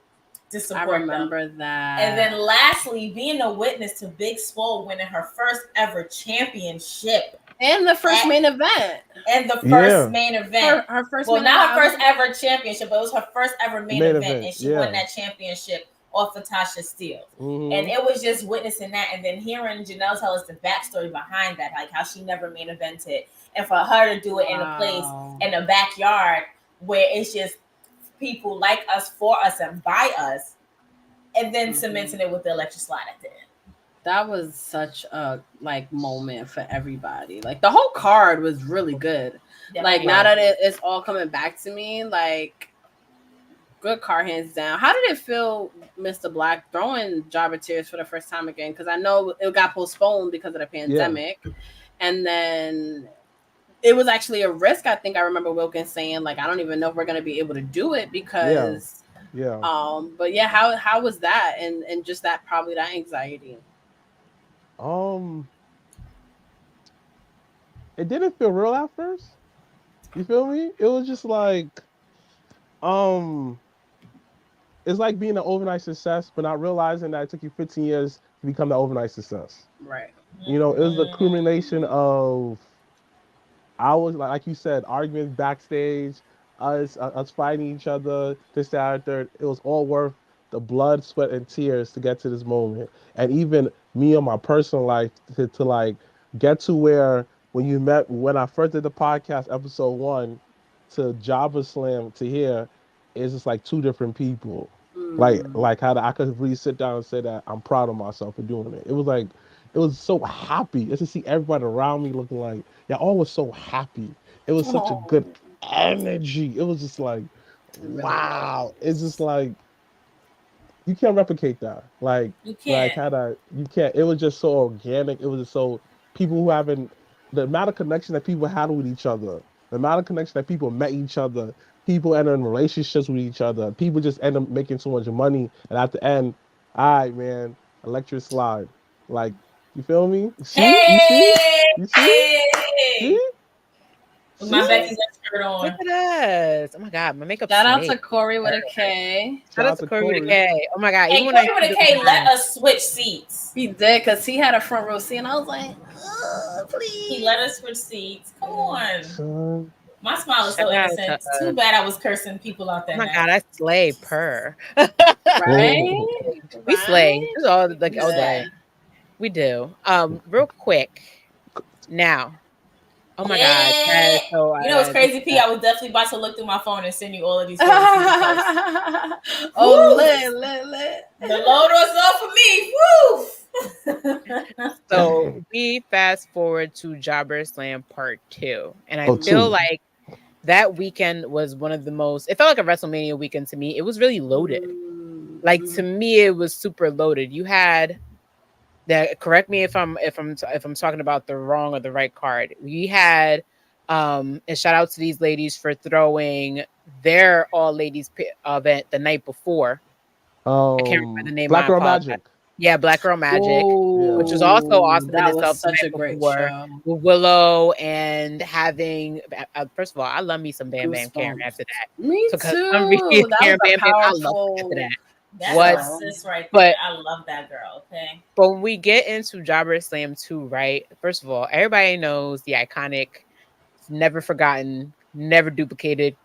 to support them. I remember that. And then lastly, being a witness to Big Swole winning her first ever championship. And the first main event. And the first main event. Her first not her first ever championship, but it was her first ever main event. And she won that championship off of Tasha Steele. Mm-hmm. And it was just witnessing that. And then hearing Janelle tell us the backstory behind that, like how she never main evented. And for her to do it in a place, in a backyard, where it's just people like us, for us, and by us. And then cementing it with the electric slide at the end. That was such a moment for everybody. Like the whole card was really good. Definitely. Like now that it's all coming back to me, like good card hands down. How did it feel, Mr. Blacc, throwing Jobber Tears for the first time again? Because I know it got postponed because of the pandemic, and then it was actually a risk. I think I remember Wilkins saying, like, I don't even know if we're gonna be able to do it because, but yeah, how was that, and just that probably that anxiety. It didn't feel real at first. You feel me? It was just like, it's like being an overnight success, but not realizing that it took you 15 years to become the overnight success. Right. You know, it was the accumulation of hours, like you said, arguments backstage, us fighting each other, this, that, third. It was all worth the blood, sweat, and tears to get to this moment. And even me on my personal life to like get to where when I first did the podcast, episode 1, to JobberSlam to here, is just like two different people. Like how I could really sit down and say that I'm proud of myself for doing it. It was so happy just to see everybody around me looking like y'all all was so happy. It was such a good energy. It was just like, wow. It's just like, you can't replicate that. Like, you can't. You can't. It was just so organic. It was just so people who haven't, the amount of connection that people had with each other, the amount of connection that people met each other, people enter in relationships with each other, people just end up making so much money, and at the end, all right, man, electric slide. Like, you feel me? You see? With my Becky's shirt on. Look at us. Oh my God, my makeup. Shout out to Corey with a K. Shout out to Corey with a K. Oh my God. Hey, Corey with a K, let us switch seats. He did, because he had a front row seat, and I was like, please. He let us switch seats. Come on. My smile is so innocent. Too bad I was cursing people out there. Oh my God, I slay purr. Right? We slay. It's all day. We do. Real quick. Now. Oh my God. So, you know what's crazy, P? I was definitely about to look through my phone and send you all of these photos. Lit. The load was up for me. Woo! So we fast forward to JobberSlam Part 2. And I feel like that weekend was one of the most, it felt like a WrestleMania weekend to me. It was really loaded. Like, to me, it was super loaded. You had that, correct me if I'm talking about the wrong or the right card. We had and shout out to these ladies for throwing their all ladies event the night before. I can't remember the name. Black Girl Magic. Yeah, Black Girl Magic, which was also awesome. That was such a great show. With Willow and having first of all, I love me some Bam Bam Karen after that. Me too. Karen Bam Bam, I love after that. That's my sis right there. I love that girl. Okay. But when we get into JobberSlam 2, right? First of all, everybody knows the iconic, never forgotten, never duplicated,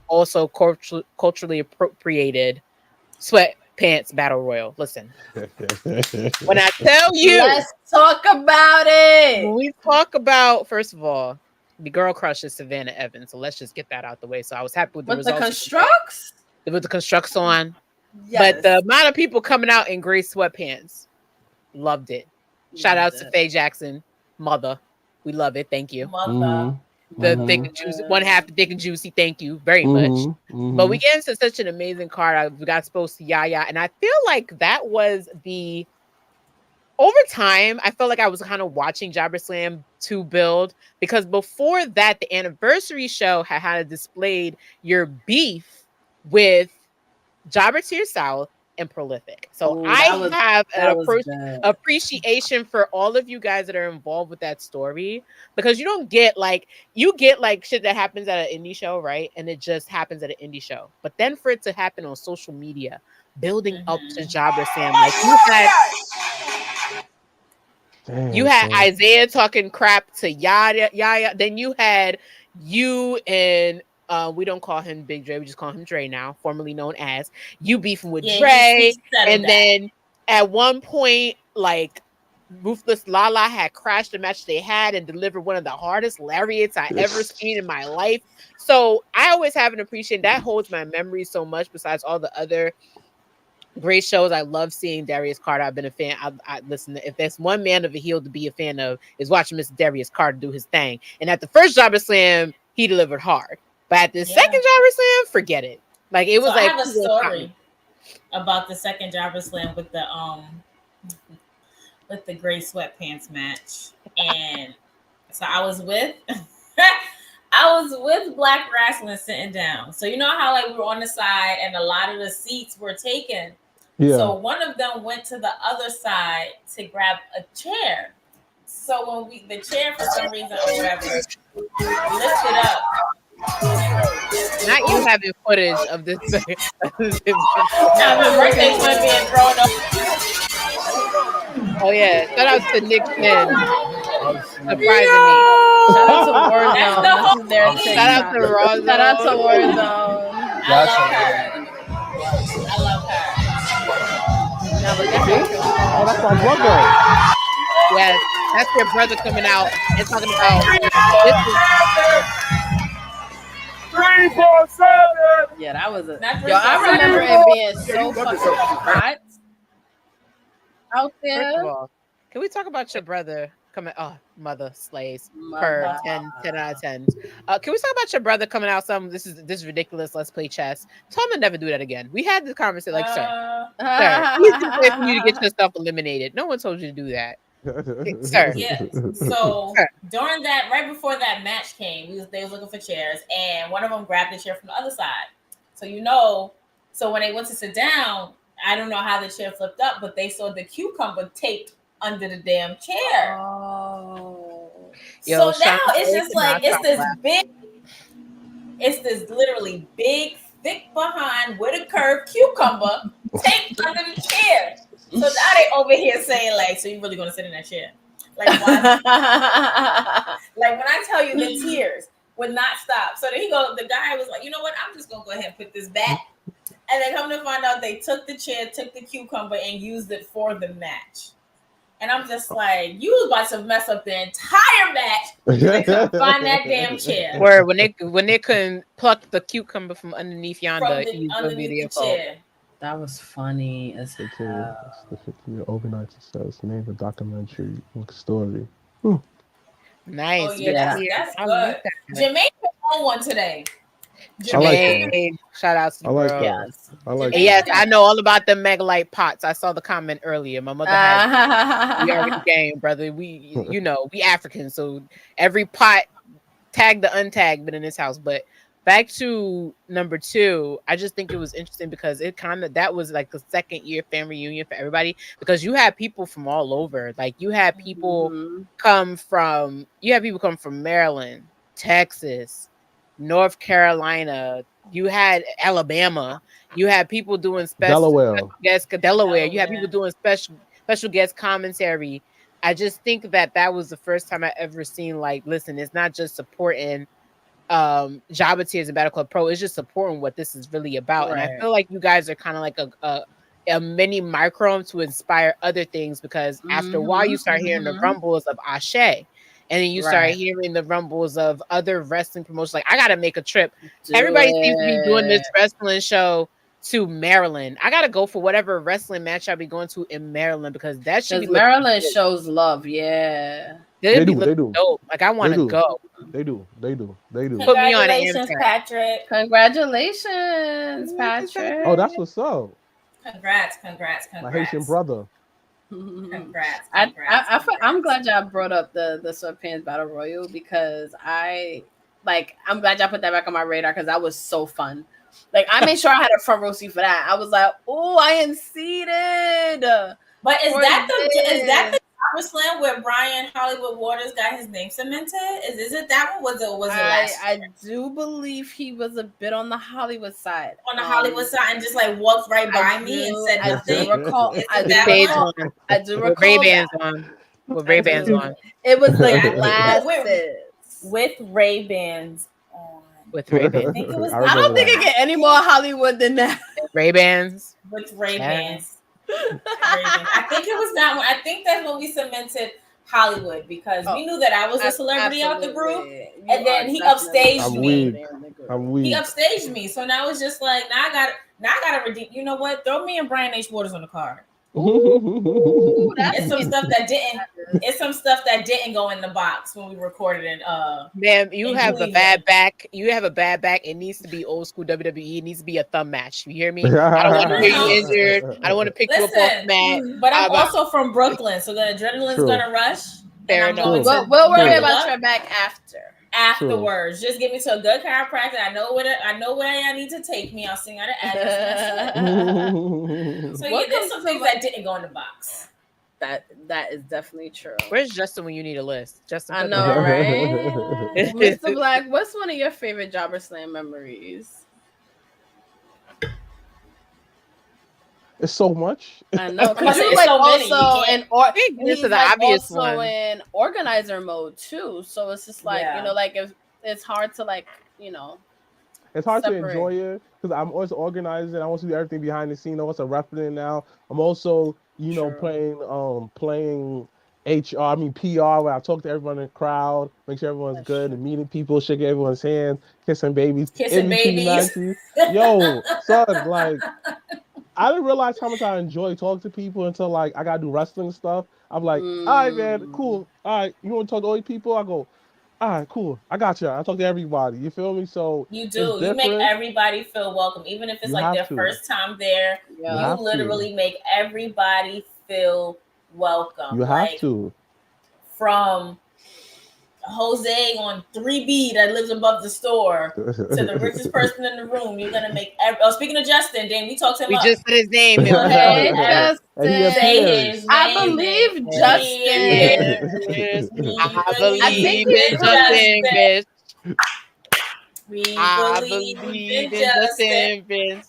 also culturally appropriated sweatpants battle royal. Listen, when I tell you, let's talk about it. When we talk about, first of all, the girl crush is Savannah Evans, so let's just get that out the way. So I was happy with the results. The constructs? With the constructs on. Yes. But the amount of people coming out in gray sweatpants, loved it. Shout out to Faye Jackson, mother. We love it. Thank you. Mother. The thick and juicy, one half the thick and juicy. Thank you very much. But we get into such an amazing card. We got exposed to Yaya, and I feel like that was the. Over time, I felt like I was kind of watching JobberSlam 2 build, because before that, the anniversary show had displayed your beef with Jobber Tier South and Prolific. So I have an appreciation for all of you guys that are involved with that story, because you don't get you get shit that happens at an indie show, right? And it just happens at an indie show. But then for it to happen on social media, building up to JobberSlam, you had Isaiah talking crap to Yaya. Then you had you and we don't call him Big Dre, we just call him Dre now, formerly known as, you beefing with Dre. And then at one point, Ruthless Lala had crashed the match they had and delivered one of the hardest lariats I ever seen in my life. So I always have an appreciation that holds my memory so much, besides all the other great shows. I love seeing Darius Carter. I've been a fan. I listen, if there's one man of a heel to be a fan of, is watching Mr. Darius Carter do his thing. And at the first JobberSlam, he delivered hard. But at the second JobberSlam, forget it. It was I have a story about the second JobberSlam with the gray sweatpants match. And so I was with Blacc Wrestling sitting down. So you know how we were on the side and a lot of the seats were taken. Yeah. So one of them went to the other side to grab a chair. So when the chair for some reason or whatever lifted up. Not you having footage of this thing. Now the birthday twin being thrown up. Oh yeah, shout out to Nick Finn. Surprising me. Shout out to Warzone. This is their TikTok. Shout out to Warzone. Shout out to Warzone. I love her. No, but oh, that's my brother. Yes, that's your brother coming out and talking about this is 347. Yeah, that was I remember it being so fucking hot out there. First of all, can we talk about your brother coming? Oh, mother slays per 10 out of 10. Can we talk about your brother coming out? This is ridiculous. Let's play chess. Tell him to never do that again. We had this conversation. Sir, please do it for you to get yourself eliminated. No one told you to do that. Sir. Yeah. So during that, right before that match came, they was looking for chairs, and one of them grabbed the chair from the other side. So when they went to sit down, I don't know how the chair flipped up, but they saw the cucumber taped under the damn chair. Oh. So now it's just it's this literally big, thick behind with a curved cucumber taped under the chair. So now they over here saying so you really gonna sit in that chair? Why? When I tell you the tears would not stop. So then the guy was like, you know what? I'm just gonna go ahead and put this back. And then come to find out they took the chair, took the cucumber, and used it for the match. And I'm just like, you was about to mess up the entire match. They couldn't find that damn chair. Where when they couldn't pluck the cucumber from underneath yonder, underneath the chair. That was funny as hell. The 50-year overnight success. Name the documentary story. Nice. Oh, yeah, that's good. Jermaine on one today. Jermaine, shout out to you, bro. Yes. Yes, I know all about the Megalite pots. I saw the comment earlier. My mother had we already game, brother. We Africans, so every pot, tag the untag, been in this house. But back to number 2, I just think it was interesting because that was the second year family reunion for everybody, because you had people from all over. You had people come from Maryland, Texas, North Carolina, You had Alabama. You had people doing special guest Delaware. You had people doing special guest commentary. I just think that was the first time I ever seen like, listen, it's not just supporting Jabba Tiers and Battle Club Pro. It's just supporting what this is really about. Right. And I feel like you guys are kind of like a mini micron to inspire other things, because after a while you start hearing the rumbles of Ashe, and then you start hearing the rumbles of other wrestling promotions. Like, I gotta make a trip. Everybody seems to be doing this wrestling show to Maryland. I gotta go for whatever wrestling match I'll be going to in Maryland, because that should be Maryland shows love. Yeah, they do. Dope. Like, I want to go. They do. Put me on Congratulations, Patrick. Congratulations, Patrick. Oh, that's what's up. Congrats. My Haitian brother. Congrats. I'm glad y'all brought up the sweatpants battle royal, because I'm glad y'all put that back on my radar, because that was so fun. Like, I made sure I had a front row seat for that. I was like, oh, I am seated. But is that the JobberSlam where Brian Hollywood Waters got his name cemented? Is it that one? Was it last year? I do believe he was a bit on the Hollywood side. On the Hollywood side, and just like walked right by me and said nothing. I do recall Ray-Bans on. With Ray-Bans on. It was like glasses. With Ray-Bans on. With Ray-Bans. I don't think it get any more Hollywood than that. Ray-Bans. With Ray-Bans. I think it was that one. I think that's when we cemented Hollywood, because we knew that I was a celebrity out the group, and then he upstaged me. I'm weak. He upstaged me, so now it's just like now I gotta redeem. You know what? Throw me and Brian H. Waters on the card. It's some stuff that didn't go in the box when we recorded it. Man, you have a bad back. You have a bad back. It needs to be old school WWE. It needs to be a thumb match. You hear me? I don't want to hear you injured. I don't want to pick you up off the mat. But I'm also from Brooklyn, so the adrenaline's gonna rush. Fair enough. We'll worry about your back afterwards. Just get me to a good chiropractor. I know where I need to take me. I'll sing out an address. So yeah, there's some things that didn't go in the box. That is definitely true. Where's Justin when you need a list? Justin, I know, right? Mr. Blacc, what's one of your favorite JobberSlam memories? It's so much. I know, because he's like also in organizer mode too. So it's just like like if it's hard to it's hard to enjoy it, because I'm always organizing. I want to do everything behind the scene. I'm also repping now. I'm also playing PR, where I talk to everyone in the crowd, make sure everyone's good, and meeting people, shaking everyone's hands, kissing babies. Yo, son, like, I didn't realize how much I enjoy talking to people until like I gotta do wrestling stuff. I'm like, all right, man, cool. All right, you want to talk to all these people? I go, all right, cool. I got you. I talk to everybody. You feel me? So you do. You make everybody feel welcome, even if it's like their first time there. You literally make everybody feel welcome. You have to. From Jose on 3B that lives above the store to the richest person in the room, you're gonna make. Speaking of Justin, Dan, we talked to him. We just said his name. Hey, Justin. Say his name. I believe Justin. I believe in Justin, bitch. I believe in Justin, bitch.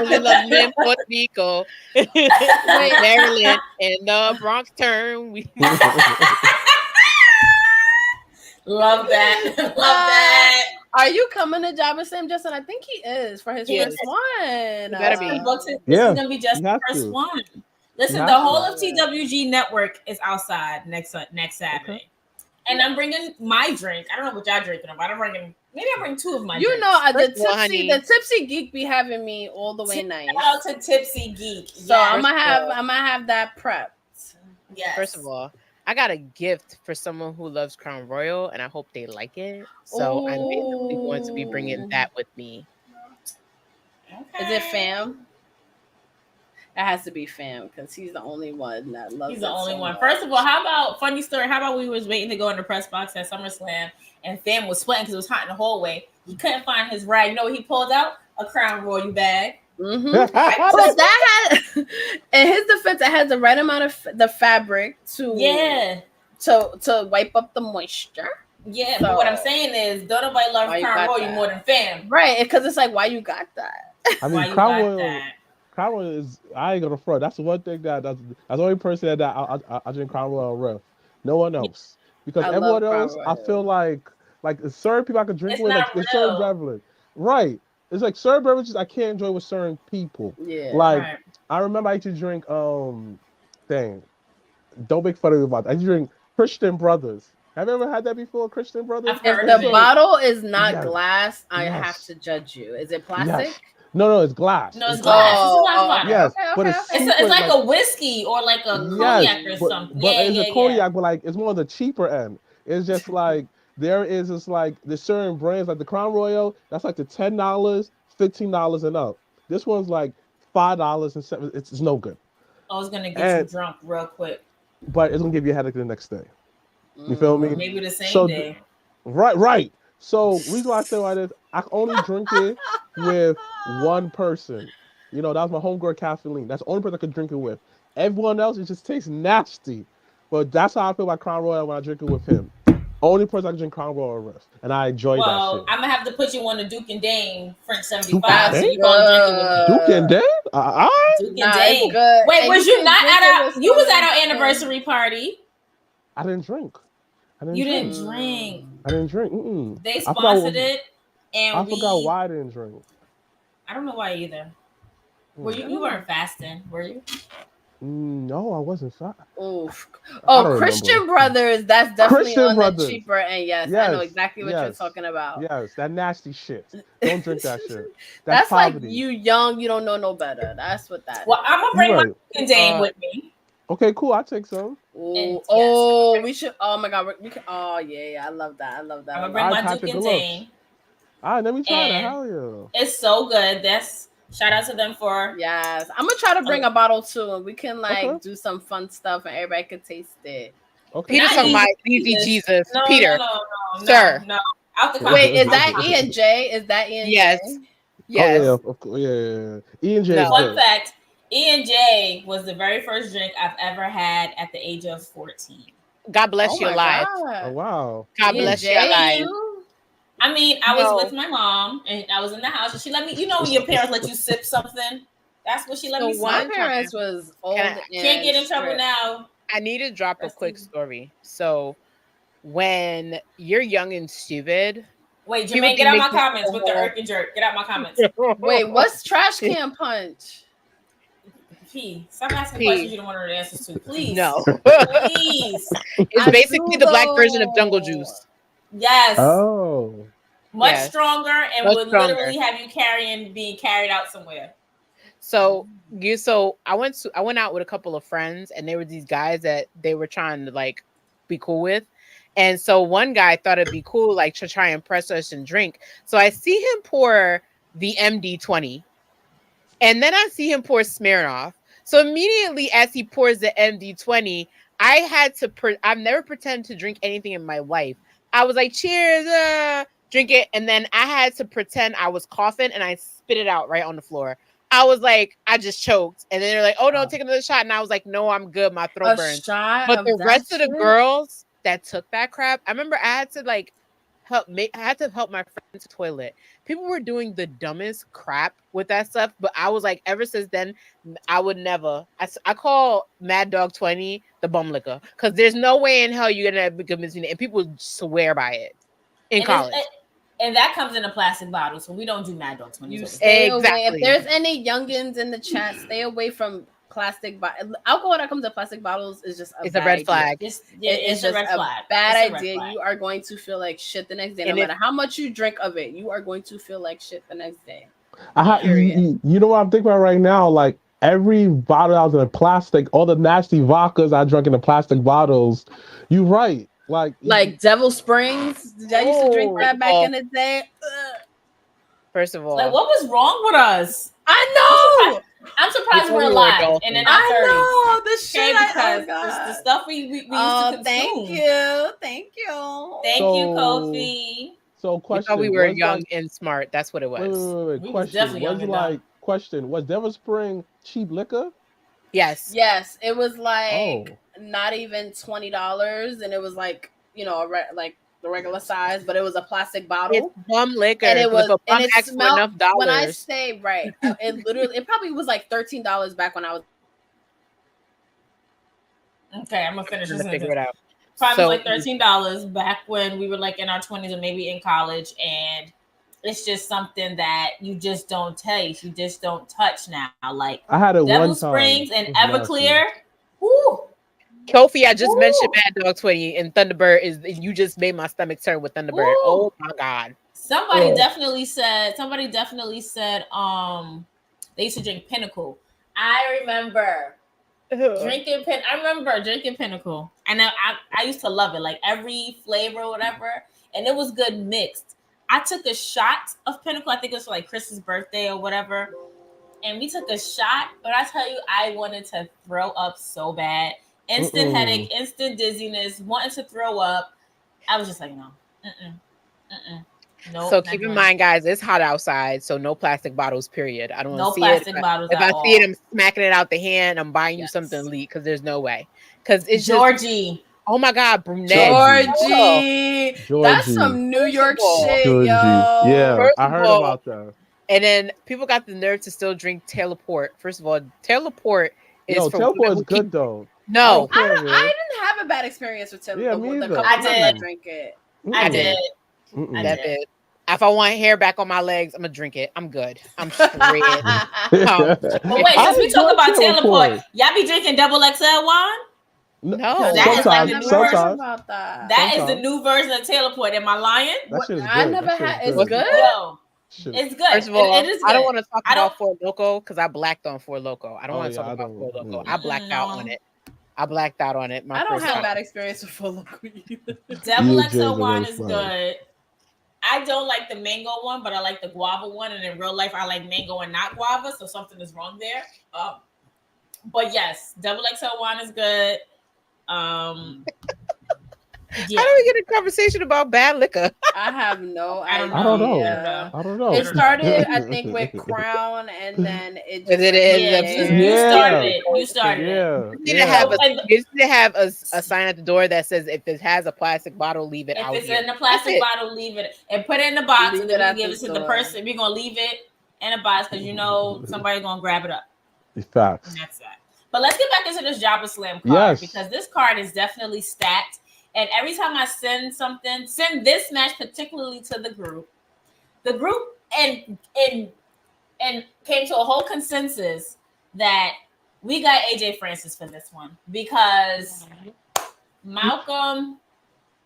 We love him in Puerto Rico, Maryland, and the Bronx turn. Love that. Love that. Are you coming to JobberSlam, Justin? I think he is for his first one. Better be. This is gonna be just the first one. Listen, the whole of TWG network is outside next Saturday, and I'm bringing my drink. I don't know what y'all drinking, but I'm bringing. Maybe I bring two of my. You know, the tipsy geek be having me all the way nice. Shout out to Tipsy Geek. So I'm gonna have that prepped. Yes. First of all, I got a gift for someone who loves Crown Royal, and I hope they like it. So I'm basically going to be bringing that with me. Okay. Is it fam? It has to be fam, because he's the only one that loves. He's the only one. First of all, how about funny story? How about we was waiting to go in the press box at SummerSlam, and fam was sweating because it was hot in the hallway. He couldn't find his rag. You know what he pulled out? A Crown Royal bag. Mm-hmm. So that had, in his defense, it has the right amount of the fabric to wipe up the moisture. Yeah, so, but what I'm saying is, don't nobody love Crown Royal more than fam. Right, because it's like, why you got that? I mean, Crown Royal is, I ain't gonna front. That's the one thing that's the only person that I drink Crown Royal Ref. No one else. Because everyone else, I feel like certain people I can drink with, like it's certain beverages. Right. It's like certain beverages I can't enjoy with certain people. Yeah. Like I remember I used to drink don't make fun of me about that. I used to drink Christian Brothers. Have you ever had that before, Christian Brothers? If the bottle is not glass, I have to judge you. Is it plastic? Yes. No, it's glass. No, it's glass. It's a glass bottle. Yes, okay. But it's like a whiskey or like a cognac or something. But it's a cognac, but like it's more on the cheaper end. It's just like there's certain brands like the Crown Royal. That's like the $10, $15 and up. This one's like $5 and $7. It's no good. I was gonna get you drunk real quick. But it's gonna give you a headache the next day. You feel me? Maybe the same day. Right. So reason why I say like this, I only drink it with one person. You know, that was my homegirl Kathleen. That's the only person I could drink it with. Everyone else, it just tastes nasty. But that's how I feel about Crown Royal when I drink it with him. Only person I can drink Crown Royal with. And I enjoy that shit. Well, I'm gonna have to put you on the Duke and Dane French 75. So you gonna drink it with me. Duke and Dane? Duke and Dane. Good. Wait, was you not at you was at our anniversary party? I didn't drink. You didn't drink. I didn't drink. Mm-mm. They sponsored it, and I forgot why I didn't drink. I don't know why either. Were you weren't fasting, were you? No, I wasn't fasting. Christian Brothers. That's definitely on the cheaper end. Yes, I know exactly what you're talking about. Yes, that nasty shit. Don't drink that shit. That's like you young, you don't know no better. That's what that. Well, I'm gonna bring my Duke and Dane with me. Okay, cool. I'll take some. We should. Oh my god, we can. Oh yeah, I love that. I'm gonna bring my Duke and Dane. All right, let me try that. Hell yeah! It's so good. Shout out to them for. Yes, I'm gonna try to bring a bottle too, and we can do some fun stuff, and everybody can taste it. Okay. Peter's talking about easy Jesus. No, Peter, sir. No. Wait, is that E and J? Is that E and J? Yes. Oh, yeah, of course. Yeah. E and J. No. Fun fact. E&J was the very first drink I've ever had at the age of 14. God bless your life. Oh, wow. God bless your life. I mean, I was with my mom and I was in the house and she let me, you know, when your parents let you sip something, that's what she let me sip. My parents was old. Can't get in trouble now. I need to drop a quick story. So when you're young and stupid. Wait, Jermaine, get out my comments with the irk and jerk. Get out my comments. Wait, what's trash can punch? Stop asking questions you don't want to know the answers to. Please. No. Please. It's basically the black version of Jungle Juice. Yes. Oh. Much stronger and would literally have you being carried out somewhere. So I went out with a couple of friends and there were these guys that they were trying to like be cool with. And so one guy thought it'd be cool, like to try and impress us and drink. So I see him pour the MD-20 and then I see him pour Smirnoff. So immediately as he pours the MD-20, I had to, I've never pretended to drink anything in my life. I was like, cheers, drink it. And then I had to pretend I was coughing and I spit it out right on the floor. I was like, I just choked. And then they're like, oh no, take another shot. And I was like, no, I'm good. My throat burns. But the rest of the girls that took that crap, I remember I had to like help my friend to the toilet. People were doing the dumbest crap with that stuff, but I was like, ever since then, I would never. I call Mad Dog 20 the bum liquor because there's no way in hell you're gonna convince me, and people swear by it in college. And that comes in a plastic bottle, so we don't do Mad Dog 20. Stay away. If there's any youngins in the chat, stay away from plastic alcohol that comes in plastic bottles is just a red flag. It's just a red flag. Bad idea. You are going to feel like shit the next day. No matter how much you drink of it, you are going to feel like shit the next day. You know what I'm thinking about right now? Like every bottle out in plastic, all the nasty vodkas I drank in the plastic bottles. You're right. Like Devil Springs. I used to drink that back in the day. First of all, like what was wrong with us? I know. I'm surprised we're alive and in our 30s. I know the shit because the stuff we used to consume. Thank you. Thank you, Kofi. So question: we were young and smart. That's what it was. Wait. Question: was Devil Spring cheap liquor? Yes. Yes, it was like not even $20, and it was like like the regular size, but it was a plastic bottle. It's bum liquor, and it was and it smelled enough dollars. When I say it probably was like $13 back when I was. Okay, I'm gonna finish this. Figure it out. Probably was like $13 back when we were like in our 20s or maybe in college, and it's just something that you just don't taste, you just don't touch now. Like I had it Devil one time. Springs and Everclear. Woo. Kofi, I just mentioned Mad Dog 20 and Thunderbird you just made my stomach turn with Thunderbird. Ooh. Oh my God. Somebody definitely said they used to drink Pinnacle. I remember drinking Pinnacle. And I used to love it, like every flavor or whatever. And it was good mixed. I took a shot of Pinnacle. I think it was for like Chris's birthday or whatever. And we took a shot, but I tell you, I wanted to throw up so bad. Instant headache, instant dizziness, wanting to throw up. I was just like, no. Nope, so keep in mind, guys, it's hot outside, so no plastic bottles, period. I don't want to see plastic bottles. If I see it, I'm smacking it out the hand. I'm buying you something leak because there's no way. Because it's Georgie. Oh my God, brunette. Georgie. That's some New York shit, Georgie. yo. Yeah, I heard about that. And then people got the nerve to still drink Taylor Port. First of all, Taylor Port is Taylor Port is good though. No, I didn't have a bad experience with Taylor. Yeah, I did. Drink it. I did. If I want hair back on my legs, I'm gonna drink it. I'm good. I'm straight. But wait, since we talk about Taylor Port, y'all be drinking double XL wine? No, that is like the new version. About that. That is the new version of Taylor Port. Am I lying? I never had. It's good. Yo, it's good. First of all, it is good. I don't want to talk about Four Loko because I blacked on Four Loko. I don't want to talk about Four Loko. I blacked out on it. I blacked out on it. I don't have bad experience with Four Loko either. Double XL wine is good. I don't like the mango one, but I like the guava one. And in real life, I like mango and not guava. So something is wrong there. But yes, double XL wine is good. How do we get a conversation about bad liquor? I have no idea. I don't know. It started, I think, with Crown, and then it just You started. Yeah. You need to have a sign at the door that says if it has a plastic bottle, leave it out. If it's in a plastic bottle, leave it and put it in the box, and then we give it to the person. We're gonna leave it in a box because somebody's gonna grab it up. Facts. And that's that. But let's get back into this JobberSlam card because this card is definitely stacked. And every time I send this match particularly to the group and came to a whole consensus that we got AJ Francis for this one because Malcolm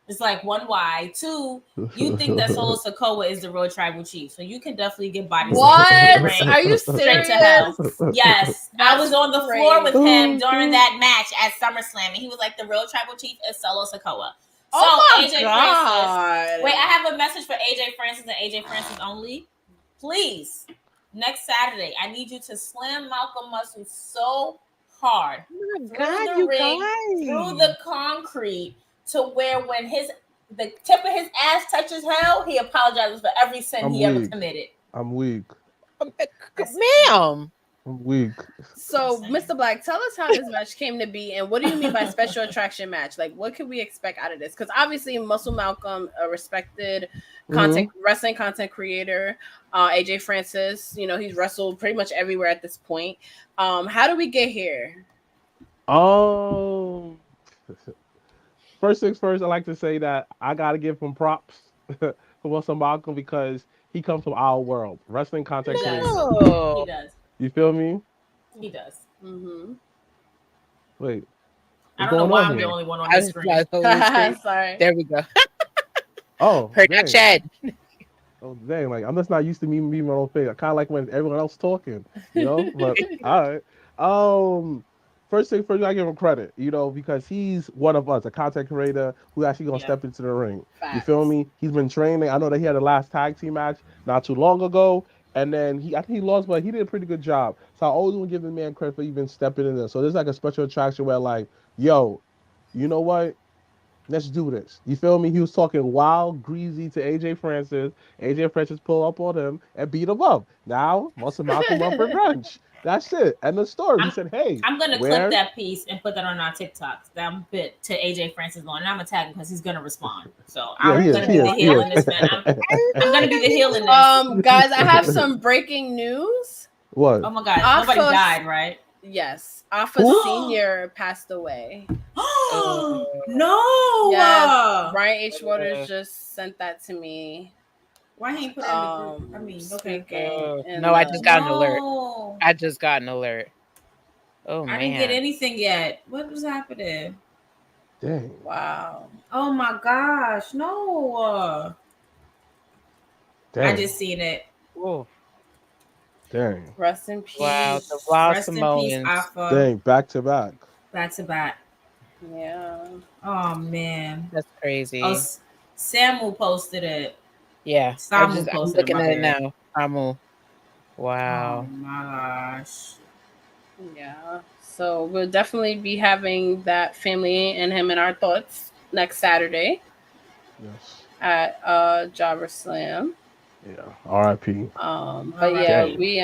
is like 1 Y. 2, you think that Solo Sikoa is the real tribal chief, so you can definitely get bodies. What? Are you serious? To hell. Yes, I was on the floor with him during that match at SummerSlam, and he was like, the real tribal chief is Solo Sikoa. So AJ Francis. Wait, I have a message for AJ Francis and AJ Francis only. Please, next Saturday, I need you to slam Malcolm Muscle so hard through the ring, through the concrete, to where when the tip of his ass touches hell, he apologizes for every sin he ever committed. I'm weak. Ma'am. I'm weak. So, Mr. Blacc, tell us how this match came to be, and what do you mean by special attraction match? Like, what can we expect out of this? Because obviously, Muscle Malcolm, a respected wrestling content creator, AJ Francis, he's wrestled pretty much everywhere at this point. How do we get here? First things first, I like to say that I gotta give him props for Muscle Malcolm because he comes from our world, wrestling content creator. He does. You feel me? He does. Mm-hmm. Wait. I don't know why I'm the only one on the screen. Sorry. There we go. Oh, heard that, Chad. Oh, dang. Like, I'm just not used to me my own face. I kind of like when everyone else talking, But, all right. First thing first, I give him credit, because he's one of us, a content creator who's actually going to step into the ring. Facts. You feel me? He's been training. I know that he had the last tag team match not too long ago. And then I think he lost, but he did a pretty good job. So I always want to give the man credit for even stepping in there. So there's like a special attraction where like, yo, you know what? Let's do this. You feel me? He was talking wild, greasy to AJ Francis. AJ Francis pulled up on him and beat him up. Now, Muscle Malcolm want revenge. That's it. And the story. He said, hey, I'm gonna clip that piece and put that on our TikToks. That bit to AJ Francis on, and I'm gonna tag him because he's gonna respond. So I'm gonna be the heel in this man. I'm gonna be the heel in this. Guys, I have some breaking news. What? Oh my God! Nobody died, right? Yes, Alpha Senior passed away. No. Yes, Brian H. Waters just sent that to me. Why he put that in the group? I mean, okay. No, I just got an alert. I just got an alert. Oh man, I didn't get anything yet. What was happening? Dang! Wow! Oh my gosh! No. Dang. I just seen it. Whoa. Dang! Rest in peace. Wow, the wild Samoans. Dang! Back to back. Back to back. Yeah. Oh man, that's crazy. Oh, Samu posted it. Yeah, Samu posted I'm looking at it now. Samu. Wow. Oh my gosh. Yeah. So we'll definitely be having that family and him in our thoughts next Saturday. Yes. At JobberSlam. Yeah. R.I.P. But yeah, we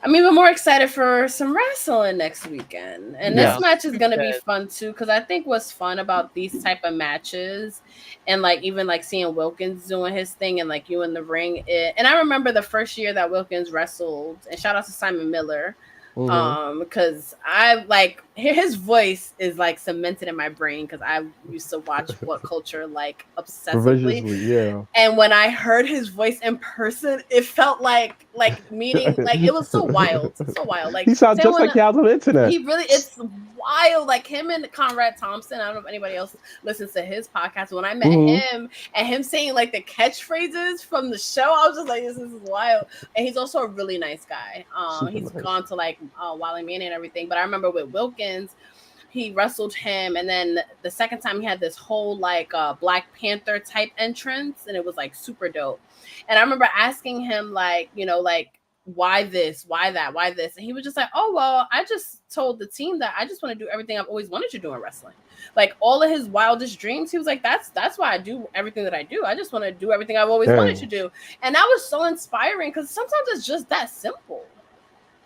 I'm even more excited for some wrestling next weekend. And this match is going to be fun too, because I think what's fun about these type of matches and like even like seeing Wilkins doing his thing and like you in the ring. And I remember the first year that Wilkins wrestled, and shout out to Simon Miller. Because I like his voice is like cemented in my brain because I used to watch What Culture like obsessively. Yeah. And when I heard his voice in person, it felt like meeting like it was so wild. Like he sounds just like he has on the internet. He really it's wild. Like him and Conrad Thompson. I don't know if anybody else listens to his podcast. When I met him and him saying like the catchphrases from the show, I was just like, this is wild. And he's also a really nice guy. He's gone to like Wally Manning and everything. But I remember with Wilkins, he wrestled him, and then the second time he had this whole like Black Panther type entrance, and it was like super dope. And I remember asking him like, you know, like why this, why that, why this, and he was just like, oh well, I just told the team that I just want to do everything I've always wanted to do in wrestling. Like all of his wildest dreams, he was like, that's why I do everything that I do. I just want to do everything I've always wanted to do. And that was so inspiring because sometimes it's just that simple.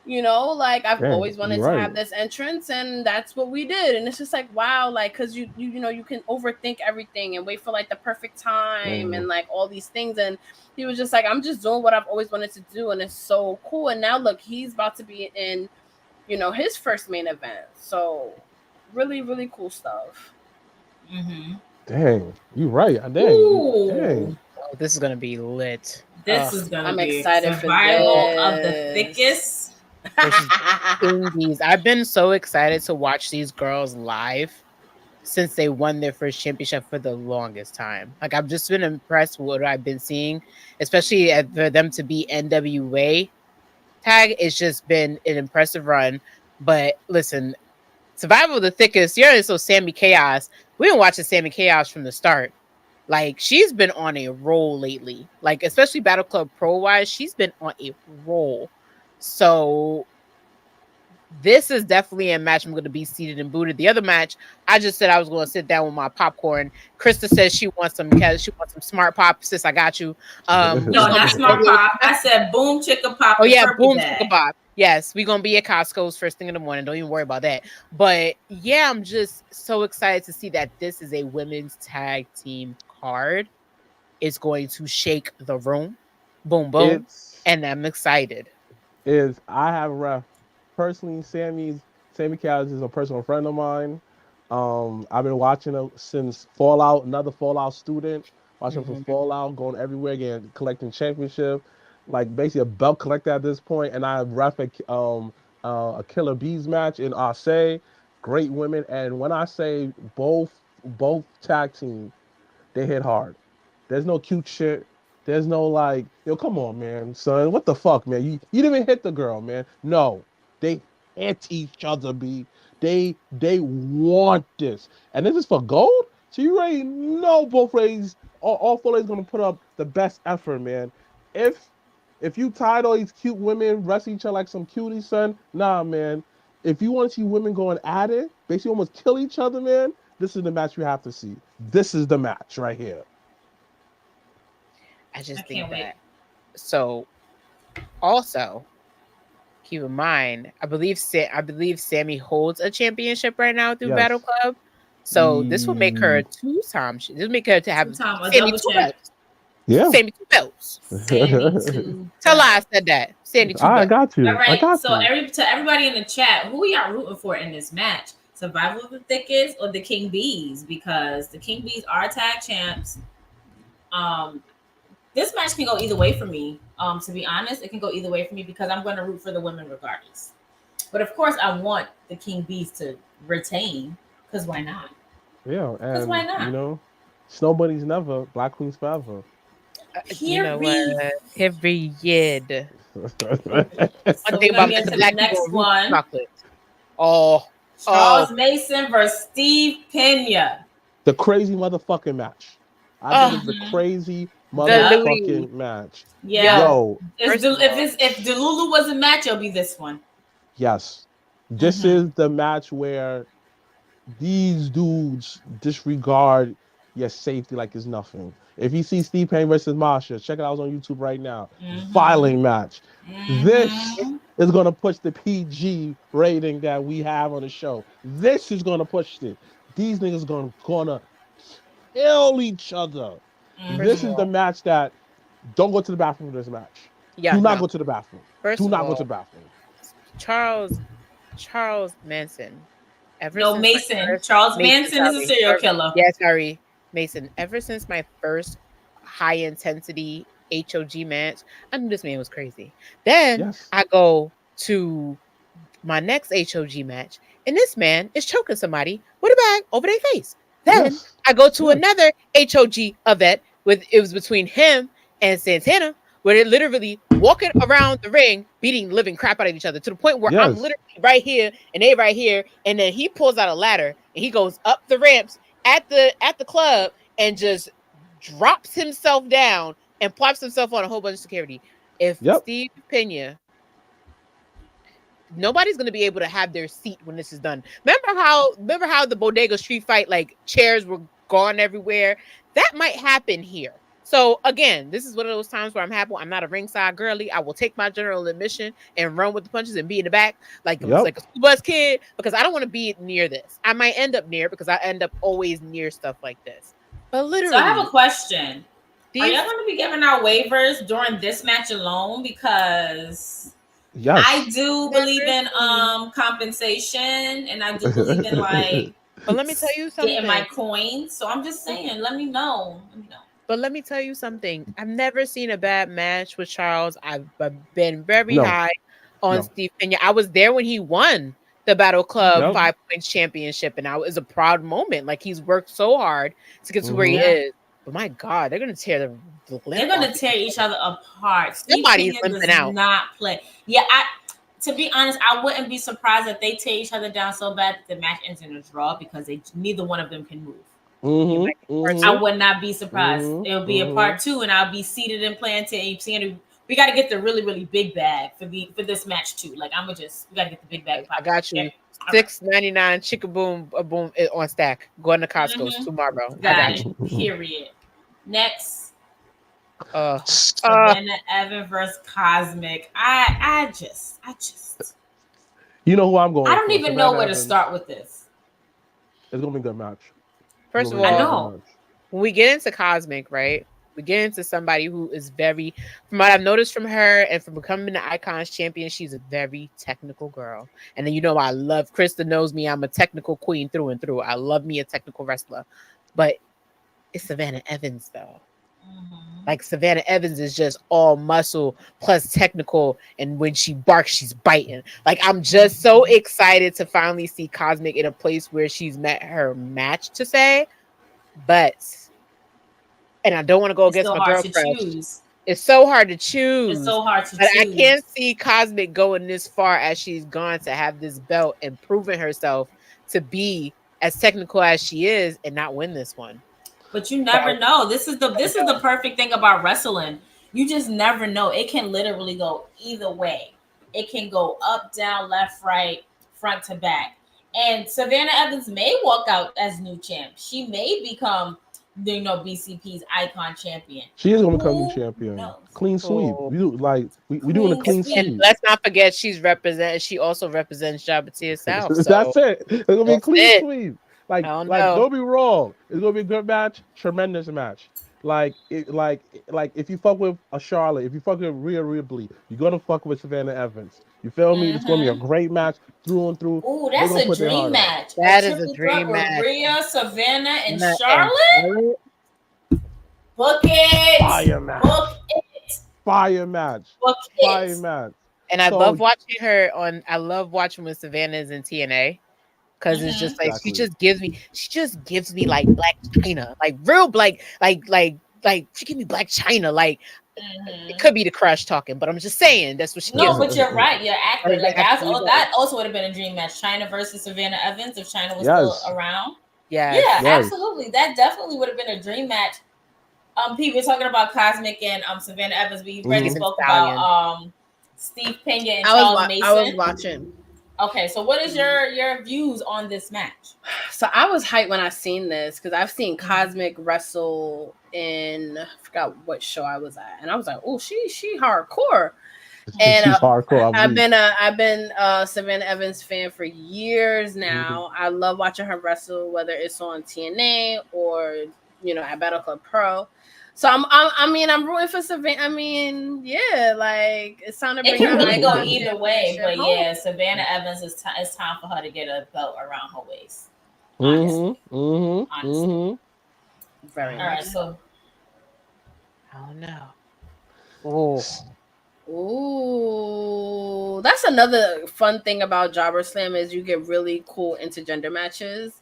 You know, like I've always wanted to have this entrance, and that's what we did. And it's just like, wow, like because you know you can overthink everything and wait for like the perfect time and like all these things. And he was just like, I'm just doing what I've always wanted to do, and it's so cool. And now look, he's about to be in, you know, his first main event. So really, really cool stuff. Dang, you right. Dang. Oh, this is gonna be lit. This is gonna I'm be excited survival for of the thickest. I've been so excited to watch these girls live since they won their first championship for the longest time. Like I've just been impressed with what I've been seeing, especially for them to be NWA tag. It's just been an impressive run. But listen, survival of the thickest. You're so Sammy Chaos. We've been watching Sammy Chaos from the start. Like she's been on a roll lately. Like especially Battle Club Pro wise, she's been on a roll. So this is definitely a match I'm going to be seated and booted. The other match, I just said I was going to sit down with my popcorn. Krista says she wants some smart pop. Sis, I got you. No, not smart pop. I said boom chicka pop. Oh yeah, boom chicka pop. Yes, we're going to be at Costco's first thing in the morning. Don't even worry about that. But yeah, I'm just so excited to see that this is a women's tag team card. It's going to shake the room. Boom, boom. And I'm excited. I have ref personally. Sammy Chaos is a personal friend of mine. I've been watching him since Fallout, another Fallout student. Watching him from Fallout, going everywhere, again, collecting championship, like basically a belt collector at this point. And I ref a Killer Bees match in Arce. Great women, and when I say both tag teams, they hit hard. There's no cute shit. There's no like, yo, come on, man, son. What the fuck, man? You didn't even hit the girl, man. No, they hit each other, B. They want this. And this is for gold? So you already know both ladies, all four ladies gonna put up the best effort, man. If you tired all these cute women wrestling each other like some cuties, son, nah, man. if you want to see women going at it, basically almost kill each other, man, this is the match you have to see. This is the match right here. I think that. So, also, keep in mind, I believe Sammy holds a championship right now through Battle Club. So this will make her two-time. This will make her to have Sammy two belts. Yeah. Sammy two belts. Sammy two. Tell I said that. Sandy two belts. I got you. All right. I got so you. To everybody in the chat, who are y'all rooting for in this match? Survival of the Thickest or the King Bees? Because the King Bees are tag champs. This match can go either way for me. To be honest, it can go either way for me because I'm going to root for the women regardless. But of course, I want the King Bees to retain because why not? Yeah, and why not? You know, snow bunnies never, black queens forever. You know what? Period. So one thing about the black next one. Chocolate. Charles Mason versus Steve Pena. The crazy motherfucking match. I think it's the crazy motherfucking match. Yeah. Yo. If Delulu was a match, it'll be this one. Yes. This is the match where these dudes disregard your safety like it's nothing. If you see Steve Payne versus Masha, check it out on YouTube right now. Filing match. This is going to push the PG rating that we have on the show. This is going to push it. These niggas going to kill each other. This is the match that don't go to the bathroom for this match. Do not go to the bathroom. Do not go to the bathroom. Charles Manson. Mason. Charles Manson is a serial killer. Yeah, sorry. Mason. Ever since my first high intensity HOG match, I knew this man was crazy. Then I go to my next HOG match, and this man is choking somebody with a bag over their face. Then I go to another HOG event it was between him and Santana, where they're literally walking around the ring, beating the living crap out of each other to the point where I'm literally right here and they right here, and then he pulls out a ladder and he goes up the ramps at the club and just drops himself down and plops himself on a whole bunch of security. If Steve Pena, nobody's gonna be able to have their seat when this is done. Remember how the Bodega Street fight, like chairs were gone everywhere? That might happen here. So again, this is one of those times where I'm happy I'm not a ringside girly. I will take my general admission and run with the punches and be in the back like a school bus kid, because I don't want to be near this. I might end up near because I end up always near stuff like this. But literally, so I have a question. Are y'all going to be giving out waivers during this match alone? Because I do believe in compensation, and I do believe in like. But let me tell you something. Getting my coins. So I'm just saying. Let me know. But let me tell you something. I've never seen a bad match with Charles. I've been very high on Steve Pena. I was there when he won the Battle Club 5 Points Championship, and it was a proud moment. Like, he's worked so hard to get to where he is. But my God, they're gonna tear they're gonna tear each other apart. Somebody's limping out. Not play. Yeah, to be honest, I wouldn't be surprised if they tear each other down so bad that the match ends in a draw because neither one of them can move. I would not be surprised. It'll be a part 2, and I'll be seated and playing to. We got to get the really, really big bag for this match too. Like we got to get the big bag. I got you. $6.99 chicken boom on stack. Going to Costco's tomorrow. Got you. Period. Next. Savannah Evans versus Cosmic. I just. You know who I'm going? I don't even know where to start with this. It's gonna be a good match. First of all, I know when we get into Cosmic, right? We get into somebody who is very, from what I've noticed from her and from becoming the Icons champion, she's a very technical girl. And then, I love, Krista knows me. I'm a technical queen through and through. I love me a technical wrestler. But it's Savannah Evans, though. Like, Savannah Evans is just all muscle plus technical. And when she barks, she's biting. Like, I'm just so excited to finally see Cosmic in a place where she's met her match to say. But... and I don't want to go against my girlfriend. It's so hard to choose. It's so hard to choose. I can't see Cosmic going this far as she's gone to have this belt and proving herself to be as technical as she is and not win this one. But you never know. This is the perfect thing about wrestling. You just never know. It can literally go either way. It can go up, down, left, right, front to back. And Savannah Evans may walk out as new champ. She may become, BCP's icon champion. She is going to become new champion. knows? Clean sweep. Oh. We do we doing a clean sweep. And let's not forget she also represents JobberSlam South. So that's it. It's gonna be a clean sweep. Like don't be wrong. It's gonna be a good match, tremendous match. Like if you fuck with a Charlotte, if you fuck with Rhea Ripley, you're gonna fuck with Savannah Evans. You feel me? It's gonna be a great match through and through. Ooh, that's a dream match. That is a dream match. Rhea, Savannah, and Charlotte. Book it. Fire match. Book it. Fire match. Book Fire it. match. And I love watching her I love watching when Savannah's in TNA. Because it's just like she just gives me like Blacc China, like real like she give me Blacc China, like it could be the crush talking, but I'm just saying that's what she gives. No, but you're right, you're accurate. Like that also would have been a dream match, China versus Savannah Evans, if China was still around. Yeah, absolutely, that definitely would have been a dream match. People talking about Cosmic and Savannah Evans. We already spoke about Steve Pena and Charles Mason. I was watching. Okay, so what is your views on this match? So I was hyped when I seen this because I've seen Cosmic wrestle in I forgot what show I was at, and I was like, oh, she hardcore. And she's hardcore. I've been a Savannah Evans fan for years now. I love watching her wrestle, whether it's on TNA or at Battle Club Pro. So I'm rooting for Savannah. I mean, yeah, like it's time to bring. It can really go either way, but yeah, Savannah Evans it's time for her to get a belt around her waist. Honestly. Very all right. So I don't know. Ooh, that's another fun thing about JobberSlam is you get really cool intergender matches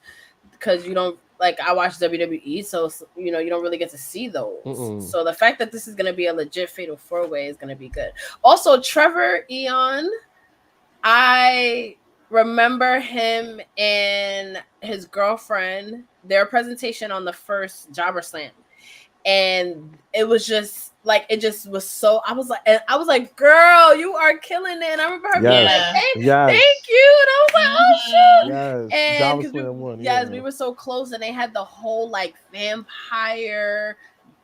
because you don't. Like I watch WWE, so you don't really get to see those. So the fact that this is going to be a legit fatal 4-way is going to be good. Also, Trevor Eon, I remember him and his girlfriend, their presentation on the first JobberSlam, and it was just like was so. I was like, girl, you are killing it. And I remember her being like, hey, thank you. And I was like, oh shoot. And we were so close, and they had the whole like vampire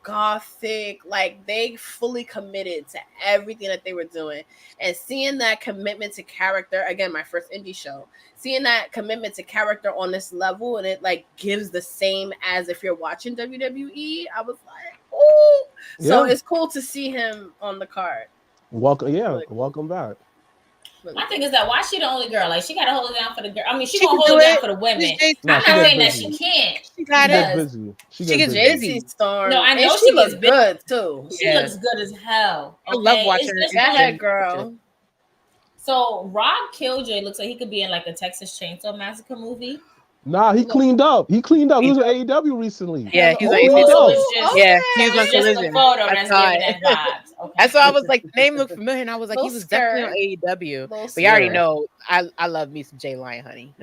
gothic, like they fully committed to everything that they were doing. And seeing that commitment to character, again, my first indie show, seeing that commitment to character on this level, and it like gives the same as if you're watching WWE, I was like, oh, so it's cool to see him on the card. Welcome back. My thing is that why she the only girl? Like she got to hold it down for the girl. I mean, she gonna hold it down for the women. I'm not saying that she can't. She got it. She gets busy. Storm. No, I know she looks good too. She looks good as hell. I love watching her. That girl. So Rob Killjoy looks like he could be in like a Texas Chainsaw Massacre movie. Nah, he cleaned up. He was in AEW recently. Yeah, he's like, he was on Collision. Photo that's giving that vibes. Okay. That's why I was like, the name looked familiar, and I was like, he was definitely on AEW. But you already know, I love me some Jay Lion, honey.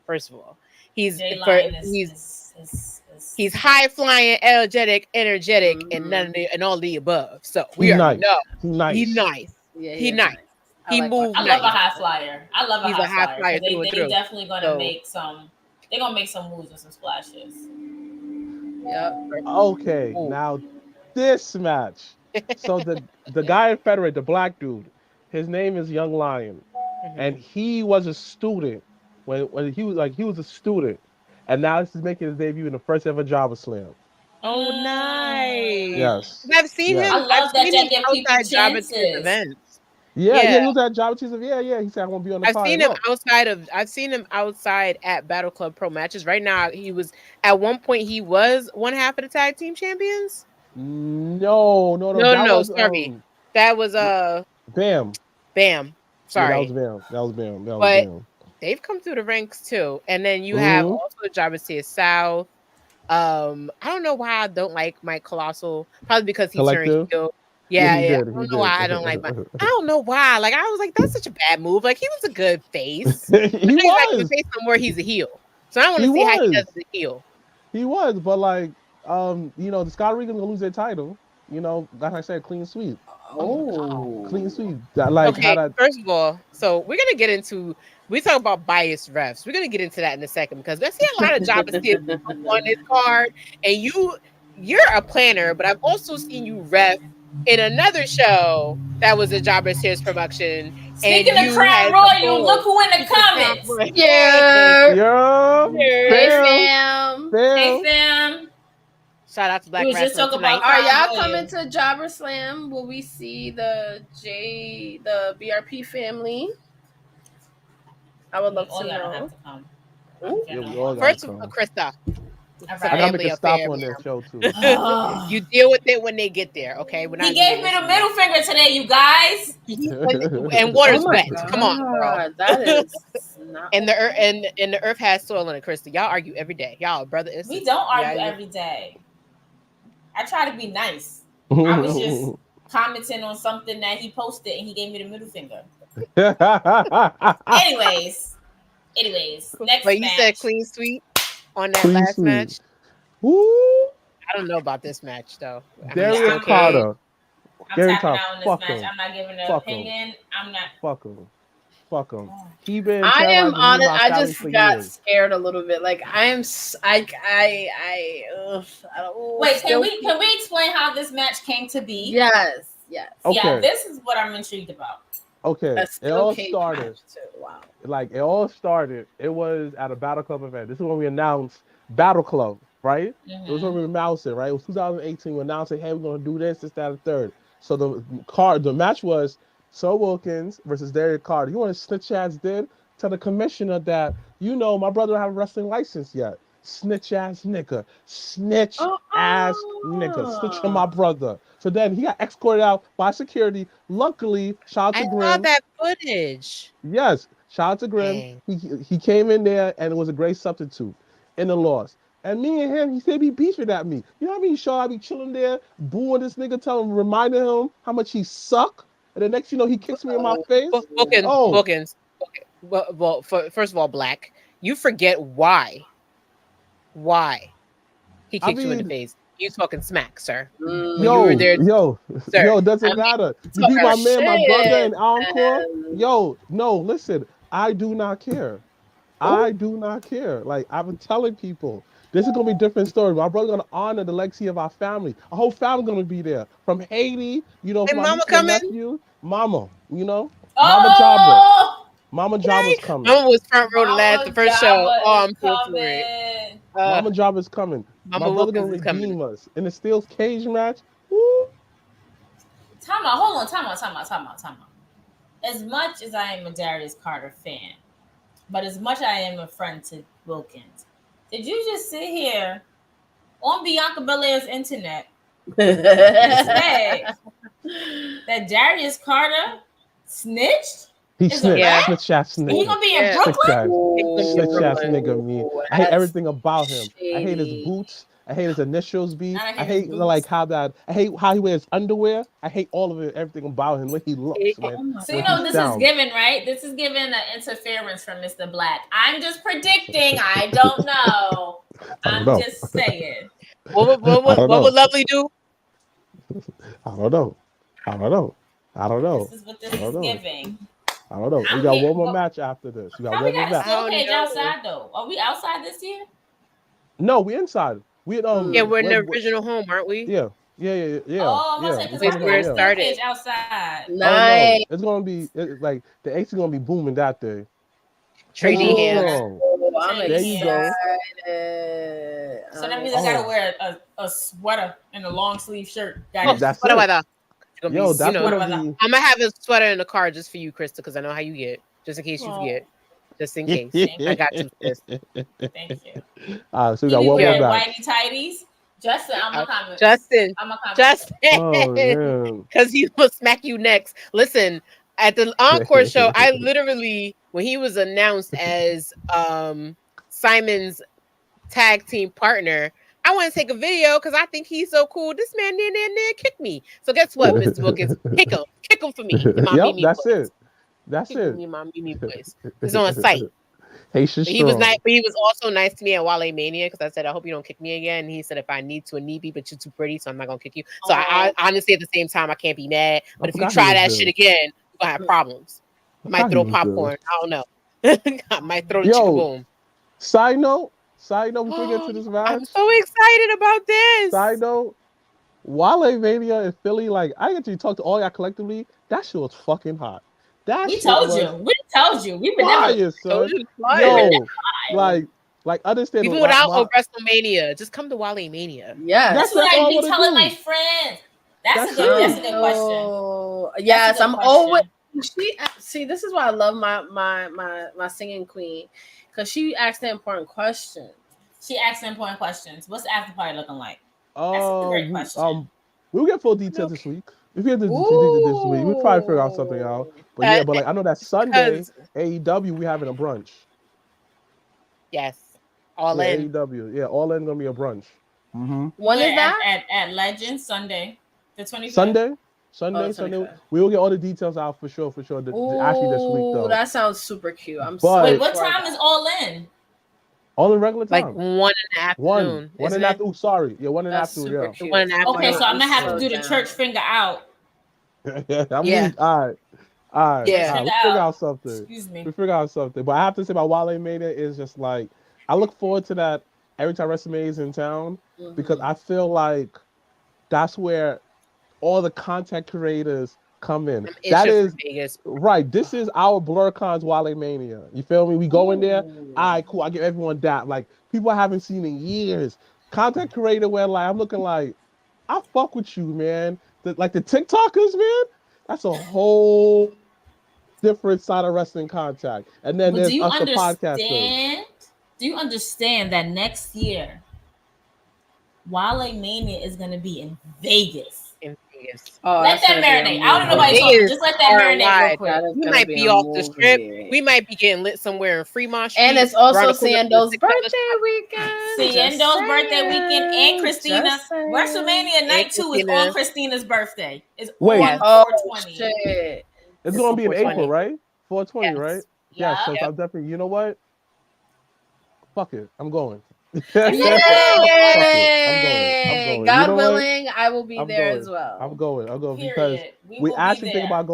First of all, he's high flying, energetic, and all the above. So we already know he's nice. Yeah, he's nice. He moves. I love a high flyer. He's a high flyer. They definitely gonna make some. They're gonna make some moves and some splashes. Yep. Okay, now this match. So the guy in Federate, the black dude, his name is Young Lion, and he was a student when he was a student, and now this is making his debut in the first ever JobberSlam. Oh, nice. Yes. I've seen him. I love that they give people chances. Events. Yeah, he was at JobberSlam. Yeah. He said I want to be on the card. I've seen him outside at Battle Club Pro matches. Right now, he was at one point. He was one half of the tag team champions. No. Sorry, that was Bam. Sorry, that was Bam. But they've come through the ranks too. And then you have also JobberSlam South. I don't know why I don't like Mike Colossal. Probably because he turned heel. Yeah. I don't know why I don't like. I don't know why. Like I was like, that's such a bad move. Like he was a good face. he was. Like, face somewhere he's a heel. So I want to see how he does the heel. He was, but like, the Scott Regan gonna lose their title. Like I said, clean sweep. Oh, clean sweep. First of all, so we're gonna get into we talk about biased refs. We're gonna get into that in a second because I see a lot of jobbers here on this card, and you're a planner, but I've also seen you ref in another show that was a Jobbers Tears production. Speaking and of Crown Royal, look who in the comments. Yeah. Hey, fam. Hey, fam. Shout out to Blacc. We was just talking about. Are y'all coming to JobberSlam? Will we see the BRP family? I would love to know. First of all, Krista. I gotta make a stop on this show too. You deal with it when they get there, okay? He gave me the middle finger today, you guys. And water's wet. Come on, bro. That is not. And the earth has soil in it, Krista. Y'all argue every day. Y'all brother is. We don't argue every day. I try to be nice. I was just commenting on something that he posted, and he gave me the middle finger. Anyways, next but you match. said clean sweep on that last match. Woo! I don't know about this match though. Darius Carter. I'm tapping out on this match. I'm not giving an opinion. I'm not. Fuck him. I am honest. I just got scared a little bit. Like I am. I don't. Wait. Can we explain how this match came to be? Yes. Okay. Yeah. This is what I'm intrigued about. Okay. It all started. Wow. Like it all started. It was at a Battle Club event. This is when we announced Battle Club, right? Mm-hmm. It was when we announced it, right? It was 2018. We announced it. Hey, we're gonna do this, that, and third. So the match was Saul Wilkins versus Darius Carter. You want to snitch ass did? Tell the commissioner that, my brother don't have a wrestling license yet. Snitch ass nigga. Snitch ass nigga. Snitch on my brother. So then he got escorted out by security. Luckily, shout out to Grim. I saw that footage. Yes. Shout out to Grim. He came in there and it was a great substitute in the loss. And me and him, he said be beefing at me. You know what I mean? Sure, I be chilling there, booing this nigga, reminding him how much he suck. And the next, he kicks me in my face. Wilkins. Well, first of all, Blacc, you forget why he kicked you in the face. You talking smack, sir. Yo, doesn't matter. You be my man, my brother in Encore. No, listen, I do not care. I do not care. Like I've been telling people, this is gonna be a different story. My brother's gonna honor the legacy of our family. Our whole family gonna be there. From Haiti, and Mama coming. Nephew, Mama, Mama Jobber. Mama Jobber's coming. Mama was front row the first show. Oh, I'm so for it. Mama Jobber's coming. My brother gonna redeem us in the steel cage match. Woo. Time out. As much as I am a Darius Carter fan, but as much I am a friend to Wilkins, did you just sit here on Bianca Belair's internet and say that Darius Carter snitched? He snitched. Snitch ass nigga. He gonna be in Brooklyn? Snitch ass nigga me. I hate everything about him. I hate his boots. I hate his initials B. I hate I hate how he wears underwear. I hate all of it, everything about him, the way he looks, man. So this is given, right? This is given an interference from Mr. Blacc. I'm just predicting. I don't know. I'm just saying. What would Lovely do? I don't know. This is what this is giving. I don't know. We got one more match after this. We got one more match. Still cage outside though. Are we outside this year? No, we inside. We're in the original home, aren't we? Yeah. Oh, because where it started. Outside. Nice. It's gonna be like the AC gonna be booming that day. Trading hands. There you go. So that means I gotta wear a sweater and a long sleeve shirt. That's it. That's I'm gonna have a sweater in the car just for you, Krista, because I know how you get. Just in case you forget. Just in case. I got you. Thank you. So we got one more back. Whitey tighties. Justin, I'm a comment. Justin, because he will smack you next. Listen, at the Encore show, I literally, when he was announced as Simon's tag team partner, I want to take a video because I think he's so cool. This man there kicked me. So guess what, Mr. Wilkins? Kick him for me. That's it. Me my Mimi voice. It's on site. He was nice, but he was also nice to me at Wale Mania because I said, I hope you don't kick me again. And he said, if I need to, a knee be, but you're too pretty, so I'm not gonna kick you. So I honestly, at the same time, I can't be mad. But if you try that shit again, you're gonna have problems. I might throw popcorn. I don't know. I might throw the chicken boom. Side note, before we get to this match. I'm so excited about this. Side note, Wale Mania in Philly, like, I get to talk to all y'all collectively. That shit was fucking hot. We told you. We've been fire, son. Yo, like understand. Even without WrestleMania, just come to Wale Mania. Yeah, that's what I be telling my friends. That's a good question. Yes, I'm always. See, this is why I love my singing queen, because she asked the important questions. What's the after party looking like? That's a great question. We'll get full details this week. If we get the details this week, we'll try to figure out something out. But but like I know that Sunday AEW we having a brunch. Yes, all in AEW. Yeah, all in gonna be a brunch. Mm-hmm. When is that? At Legends Sunday, the 25th. Sunday. We will get all the details out for sure. Actually, this week though. That sounds super cute. Wait, what time is all in? All in regular time. Like 1 in the afternoon. 1 in the afternoon. Sorry. Yeah, 1 in the afternoon. Yeah. 1 in the afternoon. Okay, so I'm gonna have to do the church finger out. All right. Yeah. We'll figure out something. Excuse me. We'll figure out something. But I have to say, my Wale Mania is just like, I look forward to that every time WrestleMania is in town, because I feel like that's where all the content creators come in. That is right. This is our BlurCon's Wale Mania. You feel me? We go in there. All right, cool. I give everyone that. Like, people I haven't seen in years. Content creator where like I'm looking like, I fuck with you, man. Like the TikTokers, man. That's a whole different side of wrestling contact. And then there's us, the podcasters. Do you understand that next year, Wale Mania is going to be in Vegas? Let that marinate. I don't know why you just let that marinate real quick. We might be off the strip. We might be getting lit somewhere in Fremont Street. And it's also Seindol's birthday weekend. And Christina. WrestleMania night 2 is on Christina's birthday. It's on 420. Shit. It's going to be in April, right? 420, right? Yeah. So I'm definitely, you know what? Fuck it. I'm going. Yay! I'm going. God willing, I will be there as well. I'm going because we actually think about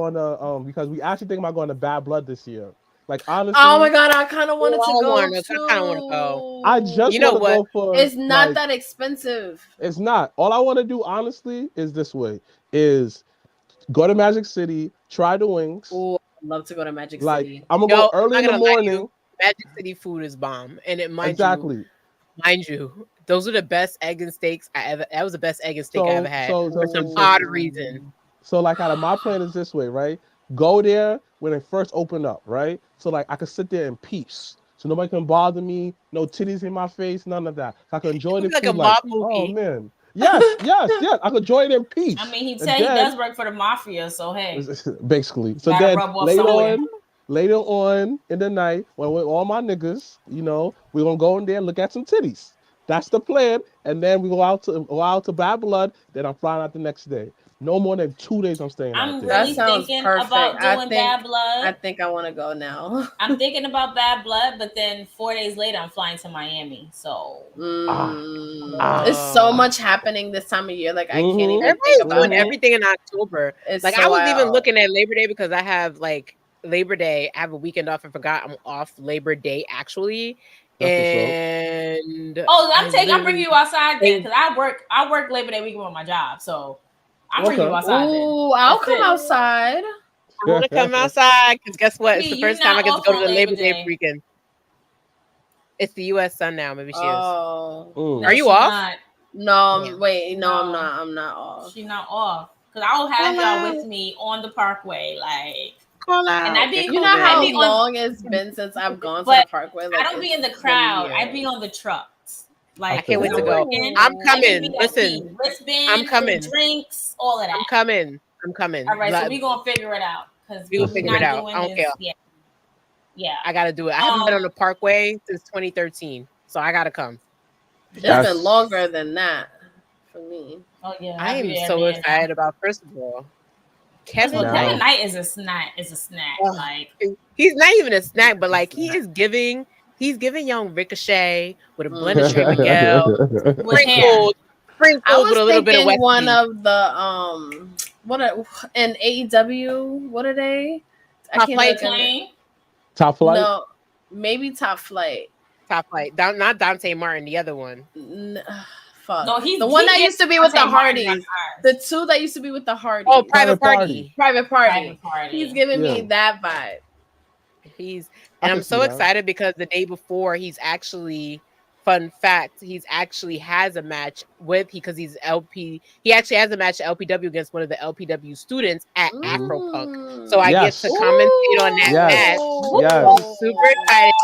going to Bad Blood this year. Like, honestly, oh my god, I kind of wanted to go. I kind of want to go. I just want to go for. It's not that expensive. It's not. All I want to do, honestly, is this way: is go to Magic City, try the wings. Oh, I'd love to go to Magic City. I'm gonna go early in the morning. Magic City food is bomb, and it mind you, those are the best egg and steaks I ever. That was the best egg and steak I ever had for some odd reason. So, like, out of my plan is this way, right? Go there when it first open up, right? So, like, I could sit there in peace, so nobody can bother me. No titties in my face, none of that. So I can enjoy the like food. A mob movie. Oh man, yes. I could enjoy it in peace. I mean, he said he does work for the mafia, so hey, basically. So then later on in the night, when with all my niggas, you know, we're gonna go in there and look at some titties. That's the plan. And then we go out to Bad Blood. Then I'm flying out the next day. No more than 2 days I'm staying out there. I'm really thinking about doing Bad Blood. I think I want to go now. I'm thinking about Bad Blood, but then 4 days later I'm flying to Miami. So there's so much happening this time of year. Like I can't even think about everything in October. Like I was even looking at Labor Day because I have like Labor Day. I have a weekend off and forgot I'm off Labor Day actually. And I'm bringing you outside then because I work Labor Day weekend on my job, so I'm bringing you outside. Ooh, I'll come outside. I want to come outside because guess what? It's the first time I get to go to the Labor Day weekend. It's the U.S. Sun now. Maybe she is. Are you off? No, wait, no, I'm not off. She's not off because I'll have y'all with me on the Parkway, like. Call out. And you know how long it's been since I've gone to the Parkway? Like, I don't be in the crowd. I be on the trucks. Like I can't wait to go. I'm coming. Listen, I'm coming. Drinks, all of that. I'm coming. All right, so we gonna figure it out because we gonna figure it out. I don't care. Yeah, I gotta do it. I haven't been on the Parkway since 2013, so I gotta come. It's been longer than that for me. Oh yeah, I am so excited about Festival. Kevin Knight is a snack. Like he's not even a snack, but like he's giving young Ricochet with a blended Trey Miguel, sprinkled with a little bit of West one of the in AEW. What are they? Top Flight. Top Flight. No, Maybe Top Flight. Top Flight. Not Dante Martin, the other one. Fuck. No, he's the one that used to be with the Hardys. The two that used to be with the Hardys. Oh, Private Party. Private Party. He's giving me that vibe. And I'm so excited because the day before he's actually, fun fact, he's actually has a match because he's LP. He actually has a match at LPW against one of the LPW students at Afropunk. So I get to commentate on that match. I'm super excited.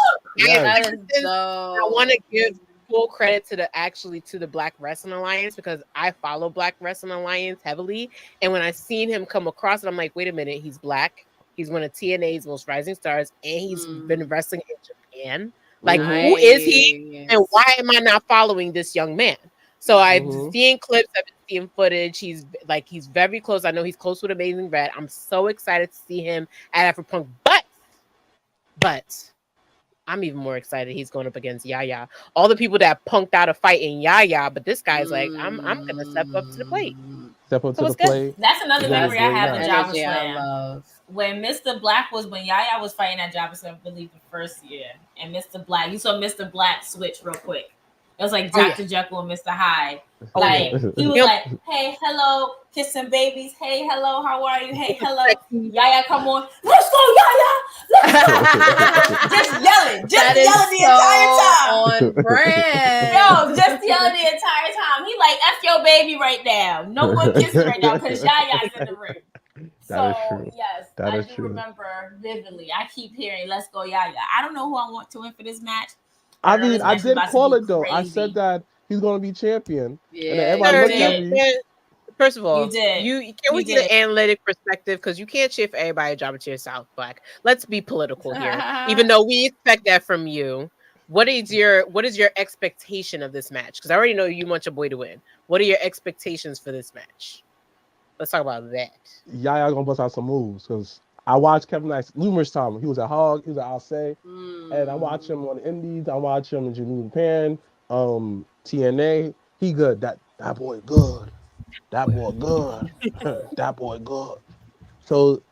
I want to give full credit to the Blacc Wrestling Alliance because I follow Blacc Wrestling Alliance heavily. And when I seen him come across it, I'm like, wait a minute, he's black. He's one of TNA's most rising stars, and he's been wrestling in Japan. Like, who is he, and why am I not following this young man? So I've seen clips, I've been seeing footage. He's very close. I know he's close with Amazing Red. I'm so excited to see him at Afropunk. But I'm even more excited he's going up against Yaya. All the people that punked out a fight in Yaya, but this guy's like, I'm gonna step up to the plate. Step up to the plate. That's another memory I have of JobberSlam. When Yaya was fighting at JobberSlam, I believe the first year, and Mr. Blacc, you saw Mr. Blacc switch real quick. It was like Dr. Jekyll and Mr. Hyde. Like he was like, "Hey, hello, kissing babies. Hey, hello, how are you? Hey, hello, Yaya, come on, let's go, Yaya." Just yelling the entire time. On brand. Yo, just yelling the entire time. He like, "F your baby right now. No one kissing right now because Yaya's in the ring." That is true. Yes, I do remember vividly. I keep hearing, "Let's go, Yaya." I don't know who I want to win for this match. I mean, I did call it though. I said that he's going to be champion. Yeah, and first of all, can we get an analytic perspective? Because you can't cheer for everybody, Jobber cheer South Blacc. Let's be political here, even though we expect that from you. What is your expectation of this match? Because I already know you want your boy to win. What are your expectations for this match? Let's talk about that. Yaya gonna bust out some moves because I watched Kevin Nash numerous times. He was at Hog, he was at Alcé, and I watch him on the Indies. I watch him in New Japan, TNA. He good. That boy good. That boy good. That boy good. So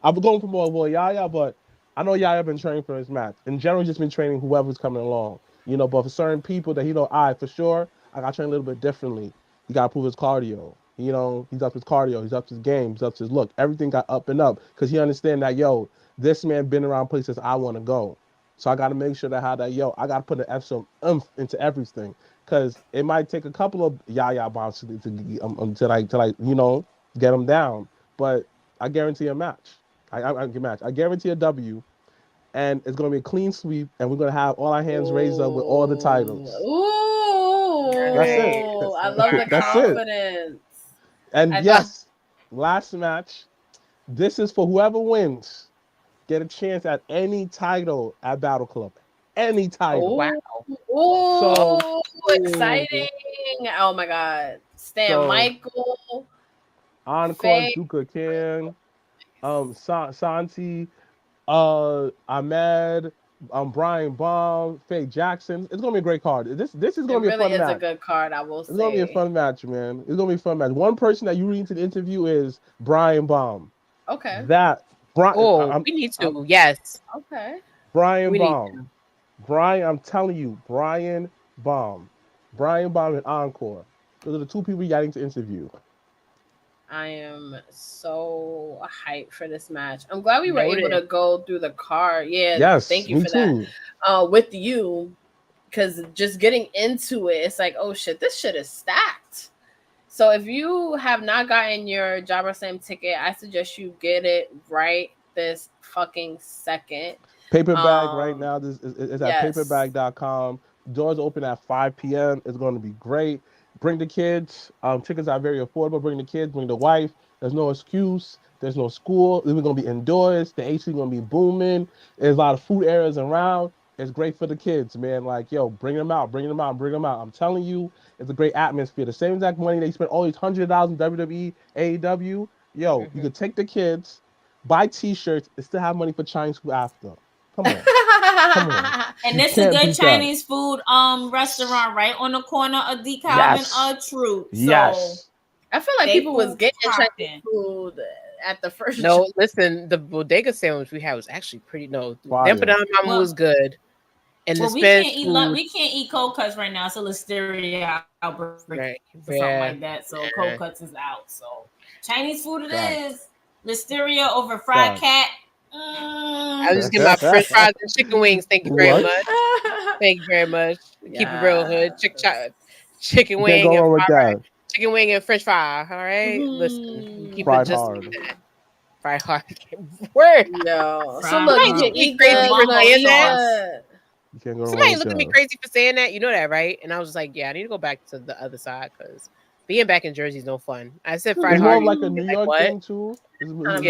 I'm going for more boy Yaya, but I know Yaya been training for his match. In general, he's just been training whoever's coming along. But for certain people that for sure, I got to train a little bit differently. He got to prove his cardio. He's up his cardio, he's up his game, he's up his look. Everything got up and up because he understand that, this man been around places I want to go. So I got to make sure that I got to put an extra into everything because it might take a couple of Yaya bombs to get him down. But I guarantee a match. I guarantee a W, and it's going to be a clean sweep, and we're going to have all our hands raised up with all the titles. Ooh, that's it. I love the confidence. It. And last match. This is for whoever wins. Get a chance at any title at Battle Club. Any title. Wow. Oh, so exciting. Oh my God. Stan Michael. Encore, Duka Khan, Santi, Ahmed, Brian Baum, Faye Jackson. It's gonna be a great card. This is gonna be a fun match. It really is a good card, I will say. It's gonna be a fun match, man. It's gonna be a fun match. One person that you read into the interview is Brian Baum. Okay. We need to. Yes. Okay. Brian Baum. Brian, I'm telling you, Brian Baum. Brian Baum and Encore. Those are the two people you got to interview. I am so hyped for this match. I'm glad we were able to go through the card. Yeah, yes, thank you for that. With you, because just getting into it, it's like, oh shit, this shit is stacked. So if you have not gotten your JobberSlam ticket, I suggest you get it right this fucking second. Paperback right now. This is at paperbag.com. Doors open at 5 p.m. It's going to be great. Bring the kids. Tickets are very affordable. Bring the kids. Bring the wife. There's no excuse. There's no school. We're going to be indoors. The AC is going to be booming. There's a lot of food areas around. It's great for the kids, man. Like, bring them out. Bring them out. Bring them out. I'm telling you, it's a great atmosphere. The same exact money they spent all these $100 in WWE, AEW. You could take the kids, buy T-shirts, and still have money for Chinese food after. Come on. Come on. And this is a good Chinese food restaurant right on the corner of DeKalb and Truth. So yes. I feel like people was getting Chinese food at the first. No, listen, the bodega sandwich we had was actually pretty. No, Fire. the Empanada Mama was good. And we can't eat cold cuts right now. So listeria outbreak or something like that. So cold cuts is out. So Chinese food it is. Listeria over fried cat. I was just getting my French fries and chicken wings. Thank you very much. Thank you very much. Keep it real hood. Chicken wing go wrong with that. Chicken wing and French fry. All right, listen, keep fried it just hard. like that. Fried hard. Word. No. So look, you eat crazy for saying that. Somebody looked at me crazy for saying that. You know that, right? And I was just like, yeah, I need to go back to the other side because being back in Jersey is no fun. I said fried it's hard. more like a New York thing too. It's New York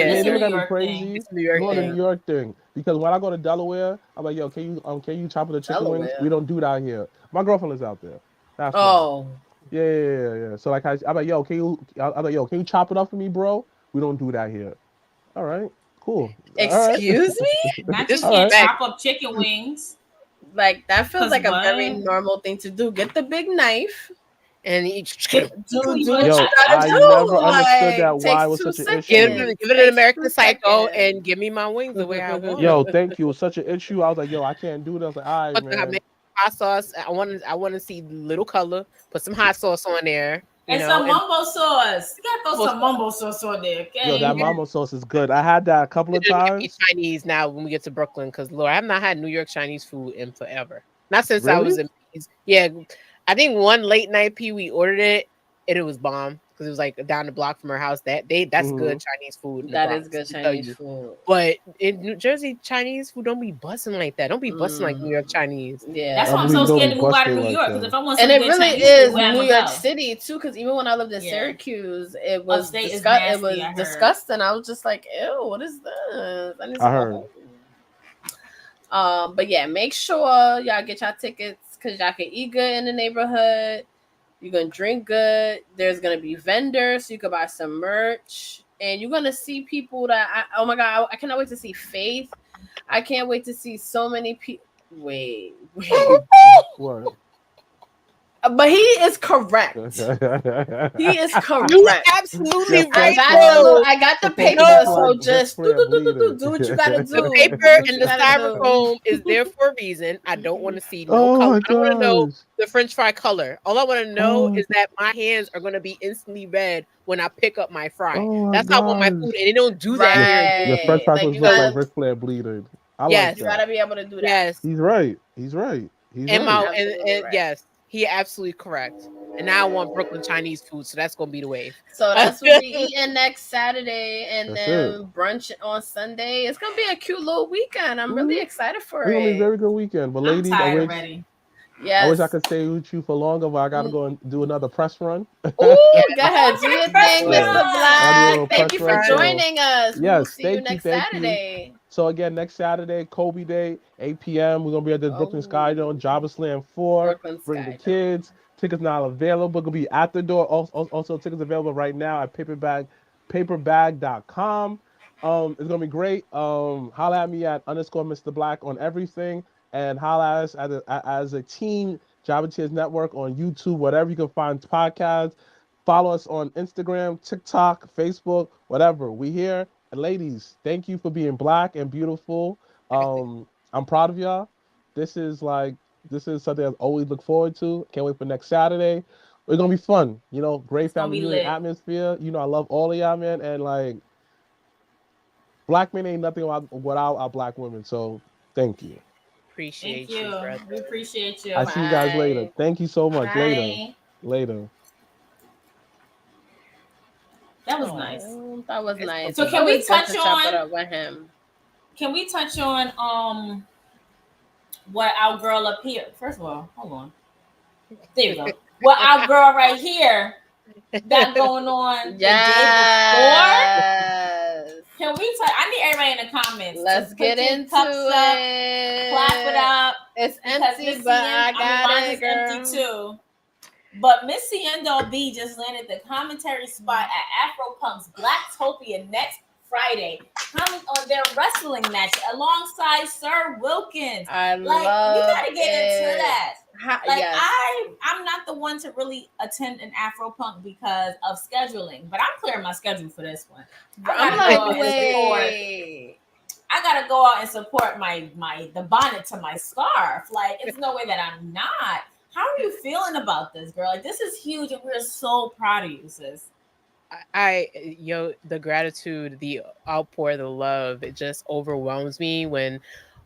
New York thing. Because when I go to Delaware, I'm like, yo, can you chop the chicken wings? We don't do that here. My girlfriend lives out there. That's why. Yeah. So like, I'm like, yo, can you chop it up for me, bro? We don't do that here. All right, cool. Excuse me? Not just can't chop up chicken wings. Like that feels like a very normal thing to do. Get the big knife and eat. I never understood that why it was such an issue. Give it an American Psycho and give me my wings the way I want. Yo, thank you. It was such an issue. I was like, yo, I can't do this. I was like, all right, man. Hot sauce. I want to see little color. Put some hot sauce on there. And some mumbo sauce. You gotta throw some mumbo sauce on there. Okay? Yo, that mumbo sauce is good. I had that a couple of times. Eat Chinese now when we get to Brooklyn because Lord, I have not had New York Chinese food in forever. Not since I was in. Yeah, I think one late night we ordered it and it was bomb because it was like down the block from her house. That's good Chinese food. That is good Chinese food. But in New Jersey, Chinese food don't be busting like that. Don't be busting like New York Chinese. Yeah, that's why I'm so scared to move out of New York because if I want, and it really is New York City too. Because even when I lived in Syracuse, it was disgusting. I was just like, ew, what is this? I heard. But yeah, make sure y'all get y'all tickets because y'all can eat good in the neighborhood. You're gonna drink good. There's gonna be vendors, so you can buy some merch, and you're gonna see people that oh my god, I cannot wait to see Faith. I can't wait to see so many people. Wait. What? But he is correct. He is correct. You're absolutely right. I got the paper, so just do what you gotta do. The paper and the styrofoam is there for a reason. I don't want to see no color. I don't want to know the French fry color. All I want to know is that my hands are going to be instantly red when I pick up my fry. That's how I want my food, and they don't do that here. Your French fries look like Ric Flair bleeding. Yes, you gotta be able to do that. Yes, he's right. Yes. He absolutely correct. And now I want Brooklyn Chinese food, so that's gonna be the wave. So that's what we're eating next Saturday, and then brunch on Sunday. It's gonna be a cute little weekend. I'm really excited for it. It's gonna be a very good weekend. But ladies, I wish I could stay with you for longer, but I gotta go and do another press run. Ooh, go ahead, do your thing, Mr. Blacc. Thank you for joining us. Yes, we'll see you next Saturday. So again, next Saturday, Kobe Day, 8 p.m. We're gonna be at the Brooklyn Skydome, JobberSlam IV. Bring the kids. Tickets now available. Gonna be at the door. Also tickets available right now at paperbag.com. It's gonna be great. Holla at me at _Mr. Blacc on everything, and holla at us as a team, Jobber Tears Network on YouTube, whatever you can find podcasts. Follow us on Instagram, TikTok, Facebook, whatever. We here. And ladies, thank you for being Black and beautiful. I'm proud of y'all. This is something I always look forward to. Can't wait for next Saturday. It's gonna be fun. Great family atmosphere. I love all of y'all, man. And like, Black men ain't nothing without our Black women. So thank you. Appreciate you, brother. We appreciate you. I see you guys later. Thank you so much. Bye. Later. That was nice. That was nice. So can we touch on with him? Can we touch on what our girl up here? First of all, hold on. There we go. What our girl right here got going on the day before? Can we touch? I need everybody in the comments. Let's get into it. Clap it up. It's empty, but I got it, girl. Empty too. But Miss Seindole B just landed the commentary spot at Afropunk's Blacktopia next Friday. Comment on their wrestling match alongside Sir Wilkins. I love you gotta get into that. I'm not the one to really attend an Afro Punk because of scheduling, but I'm clearing my schedule for this one. I gotta go out and support the bonnet to my scarf. Like, it's no way that I'm not. How are you feeling about this, girl? Like, this is huge, and we're so proud of you, sis. The gratitude, the outpour, the love, it just overwhelms me. When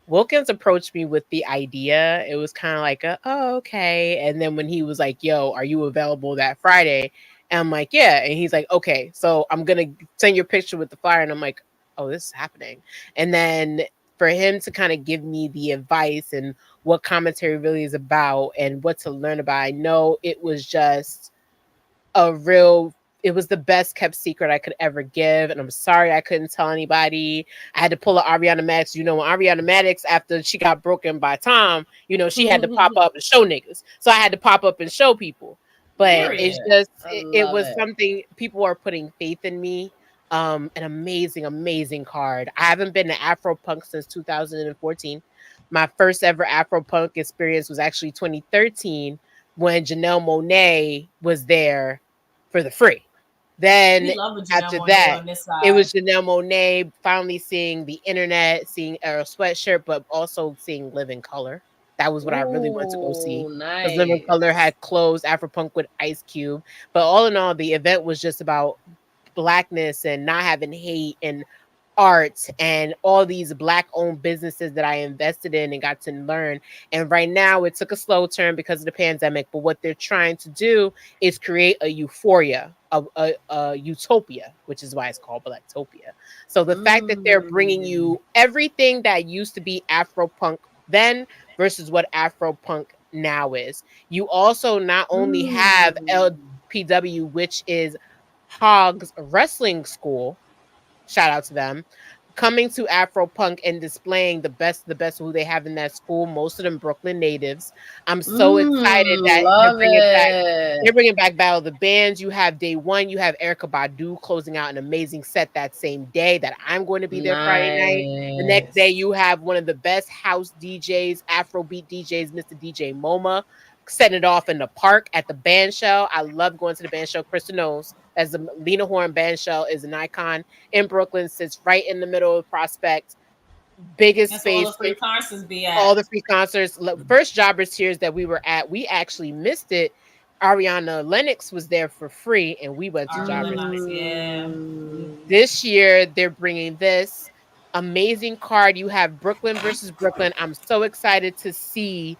Wilkins approached me with the idea, it was kind of like, oh, okay. And then when he was like, yo, are you available that Friday? And I'm like, yeah. And he's like, okay, so I'm going to send your picture with the flyer. And I'm like, oh, this is happening. And then for him to kind of give me the advice and what commentary really is about and what to learn about, I know it was just it was the best kept secret I could ever give. And I'm sorry I couldn't tell anybody. I had to pull an Ariana Madix. When Ariana Madix, after she got broken by Tom, she had to pop up and show niggas. So I had to pop up and show people. But it's just, it was something, people are putting faith in me. An amazing, amazing card. I haven't been to Afro Punk since 2014. My first ever Afro Punk experience was actually 2013 when Janelle Monáe was there for the free. Then after that, it was Janelle Monáe finally seeing the internet, seeing Earl Sweatshirt, but also seeing Live in Color. That was what I really wanted to go see. Because Live in Color had closed Afropunk with Ice Cube. But all in all, the event was just about Blackness and not having hate and art and all these Black-owned businesses that I invested in and got to learn. And right now it took a slow turn because of the pandemic, but what they're trying to do is create a euphoria, a utopia, which is why it's called Blacktopia. So the fact that they're bringing you everything that used to be Afropunk then versus what Afropunk now is. You also not only have LPW, which is Hogg's wrestling school, shout out to them, coming to Afropunk and displaying the best who they have in that school, most of them Brooklyn natives. I'm so excited that they're bringing back Battle of the Bands. You have day one, you have Erykah Badu closing out an amazing set that same day that I'm going to be there Friday night. The next day you have one of the best house DJs, Afrobeat DJs, Mr. DJ MoMA, setting it off in the park at the band shell. I love going to the band shell. Krista knows, as the Lena Horne band shell is an icon in Brooklyn, sits right in the middle of Prospect. Biggest space. All the free concerts be at. All the free concerts. First Jobbers Tears that we were at, we actually missed it. Ariana Lennox was there for free, and we went to Jobbers. This year, they're bringing this amazing card. You have Brooklyn versus Brooklyn. I'm so excited to see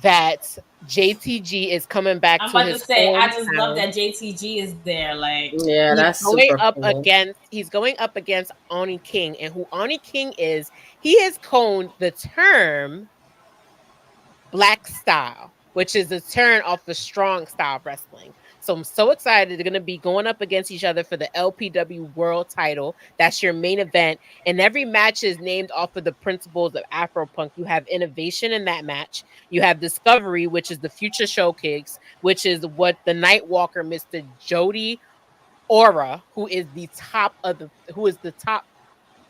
that JTG is coming back. I'm about to say, I just love that JTG is there. Like, that's going super up cool. He's going up against Oni King, and who Oni King is, he has coined the term Black style, which is a turn off the strong style wrestling. So I'm so excited. They're going to be going up against each other for the LPW World title. That's your main event. And every match is named off of the principles of Afropunk. You have innovation in that match. You have discovery, which is the future showcase, which is what the Nightwalker, Mr. Jody Aura, who is the top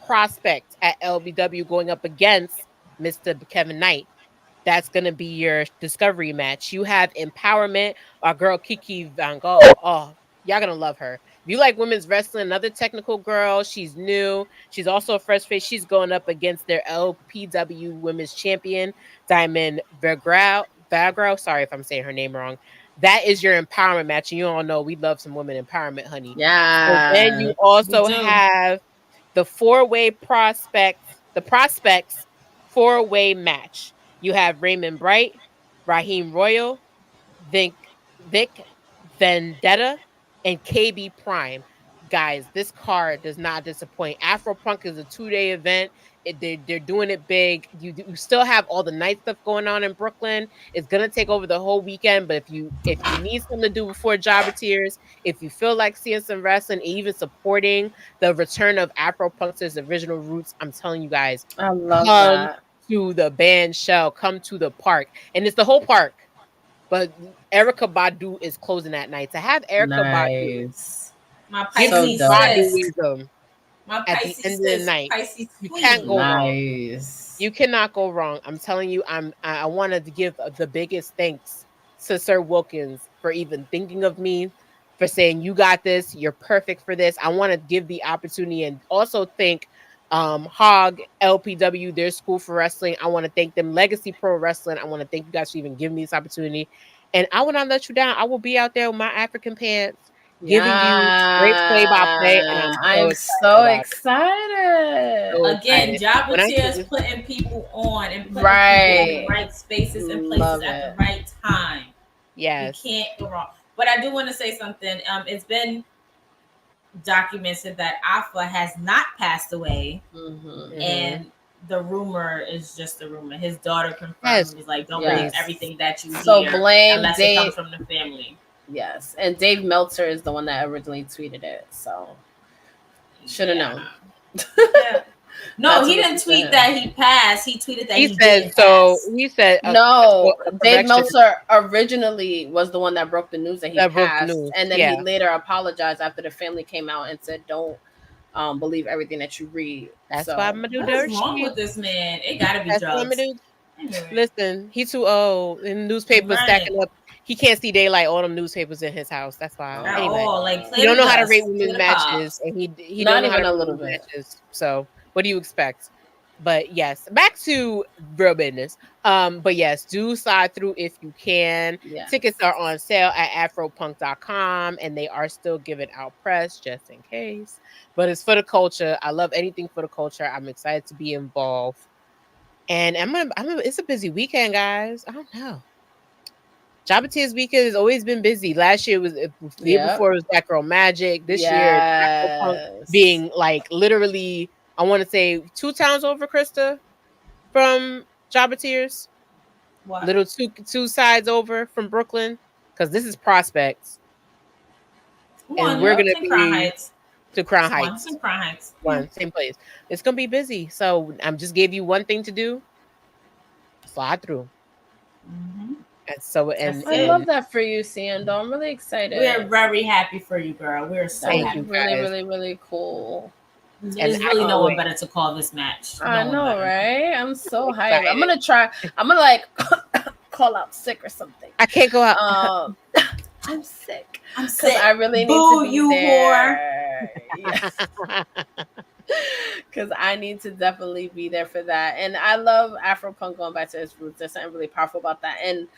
prospect at LBW, going up against Mr. Kevin Knight. That's going to be your discovery match. You have empowerment. Our girl Kiki Van Gogh. Oh, y'all going to love her. If you like women's wrestling, another technical girl. She's new. She's also a fresh face. She's going up against their LPW women's champion, Diamond Vergrau. Sorry if I'm saying her name wrong. That is your empowerment match. And you all know we love some women empowerment, honey. Yeah. So then you also have the prospects 4-way match. You have Raymond Bright, Raheem Royal, Vic Vendetta, and KB Prime. Guys, this card does not disappoint. Afropunk is a 2-day event. They're doing it big. You still have all the night stuff going on in Brooklyn. It's gonna take over the whole weekend. But if you need something to do before Jobber Tears, if you feel like seeing some wrestling, even supporting the return of Afropunk to its original roots, I'm telling you guys, I love that. To the band shell, come to the park, and it's the whole park. But Erykah Badu is closing that night. To have Erykah Badu, my Pisces Baduism my at Pisces the end of the night, Pisces you can't go wrong. You cannot go wrong. I'm telling you, I wanted to give the biggest thanks to Sir Wilkins for even thinking of me, for saying you got this, you're perfect for this. I want to give the opportunity and also thank Hog LPW, their school for wrestling. I want to thank them, Legacy Pro Wrestling. I want to thank you guys for even giving me this opportunity. And I will not let you down. I will be out there with my African pants, giving you great play-by-play, and I'm so excited. Again, JobberSlam putting people on and putting people in the right spaces and places at the right time. Yes, you can't go wrong. But I do want to say something. It's been documented that Alpha has not passed away, and the rumor is just a rumor. His daughter confirmed. He's like, don't believe everything that you hear blame unless Dave. It comes from the family. Yes, and Dave Meltzer is the one that originally tweeted it, so should have known. No, he didn't tweet that he passed. He tweeted that he said so. Pass. He said no. Dave Meltzer originally was the one that broke the news that he passed, and then he later apologized after the family came out and said, "Don't believe everything that you read." That's why I'm gonna do dirt. What's wrong with this man? It gotta be drugs. Anyway. Listen, he's too old. And newspapers stacking up. He can't see daylight. All them newspapers in his house. That's why. Anyway, he don't know how to rate women's matches, and he not don't know even how to a little bit. Matches. So what do you expect? But yes, back to real business. But yes, do slide through if you can. Yes. Tickets are on sale at afropunk.com, and they are still giving out press just in case. But it's for the culture. I love anything for the culture. I'm excited to be involved. And it's a busy weekend, guys. I don't know. JobberSlam weekend has always been busy. Last year was the year before it was That Girl Magic. This year, being like literally, I want to say 2 towns over, Krista, from JobberSlam. Little two sides over from Brooklyn, because this is Prospects, and we're gonna be Crown Heights. To Crown Heights. Crown Heights. Same place. It's gonna be busy. So I'm just gave you one thing to do. Slide through. And so, I love that for you, Seindole. I'm really excited. We're very happy for you, girl. We're so happy. Really cool. There's really no one better to call this match. I know, right? I'm so hyped. I'm gonna try. I'm gonna like call out sick or something. I can't go out. I'm sick. Because I really need to be you there. Because I need to definitely be there for that. And I love Afropunk going back to its roots. There's something really powerful about that. And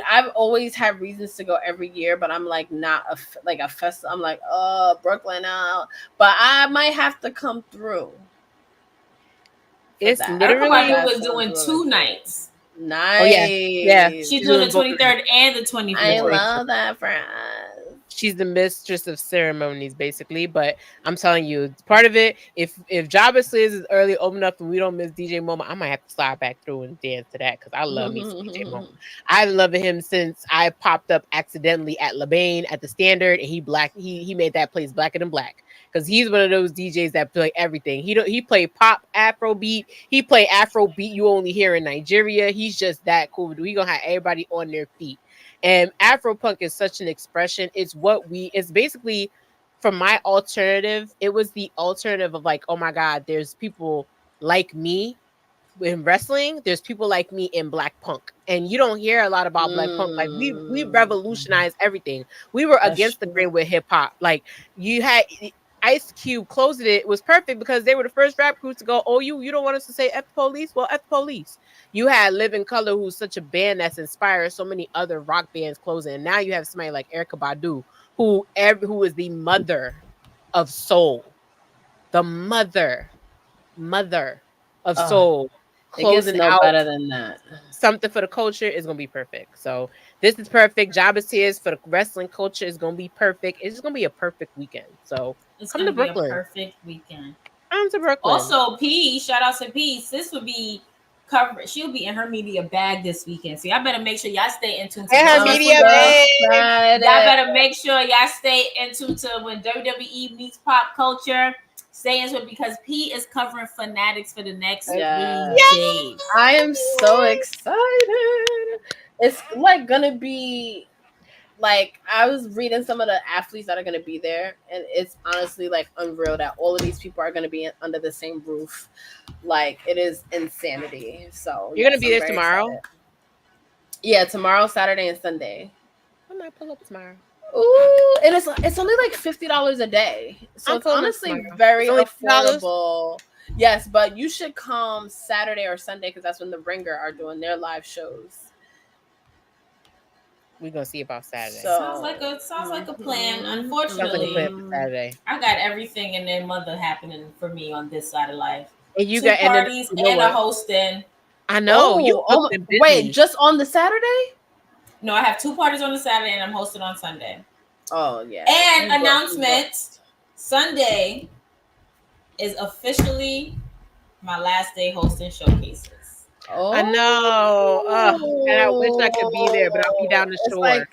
I've always had reasons to go every year, but I'm like not a fest. I'm like, oh, Brooklyn out. But I might have to come through. It's literally was doing 2 nights. Nice. Oh, yeah. She's doing the 23rd and the 24th. I love that for us. She's the mistress of ceremonies, basically. But I'm telling you, part of it, if JobberSlam is early open up and we don't miss DJ Momo, I might have to slide back through and dance to that, because I love me some DJ Momo. I've loved him since I popped up accidentally at LeBain at the Standard, and he made that place blacker than black, because he's one of those DJs that play everything. He played pop, Afrobeat. He played Afrobeat you only hear in Nigeria. He's just that cool. We gonna have everybody on their feet. And Afropunk is such an expression. It's basically, from my alternative, it was the alternative of like, oh my God, there's people like me in wrestling. There's people like me in Black Punk. And you don't hear a lot about Black Punk. Like we revolutionized everything. We were against the grain with hip hop. Like you had Ice Cube closed it. It was perfect because they were the first rap group to go, oh, you don't want us to say F the police? Well, F the police. You had Living Color, who's such a band that's inspired so many other rock bands closing. And now you have somebody like Erykah Badu, who is the mother of soul. The mother of soul. Closing out better than that. Something for the culture is going to be perfect. So this is perfect. JobberSlam for the wrestling culture is going to be perfect. It's just going to be a perfect weekend. So come to Brooklyn. Be a perfect weekend. Come to Brooklyn. Also, P, shout out to P. Sis would be covered. She'll be in her media bag this weekend. So y'all better make sure y'all stay in tune to her media bag. Y'all better make sure y'all stay in tune to when WWE meets pop culture. Stay into it, because P is covering Fanatics for the next 3 days. I am so excited. It's like gonna be like I was reading some of the athletes that are going to be there, and it's honestly like unreal that all of these people are going to be under the same roof. Like it is insanity. So you're going to be there tomorrow. Excited. Yeah, tomorrow, Saturday, and Sunday. I might pull up tomorrow. Ooh, and it's only like $50 a day, so it's honestly very affordable. Yes, but you should come Saturday or Sunday because that's when the Ringer are doing their live shows. We're gonna see about Saturday. So, sounds like a plan. Unfortunately, Saturday. I got everything and their mother happening for me on this side of life. And you 2 got parties and a hosting. I know. Wait, just on the Saturday? No, I have 2 parties on the Saturday and I'm hosting on Sunday. Oh yeah. And announcement: Sunday is officially my last day hosting showcases. Oh, I know. And I wish I could be there, but I'll be down the shore. Like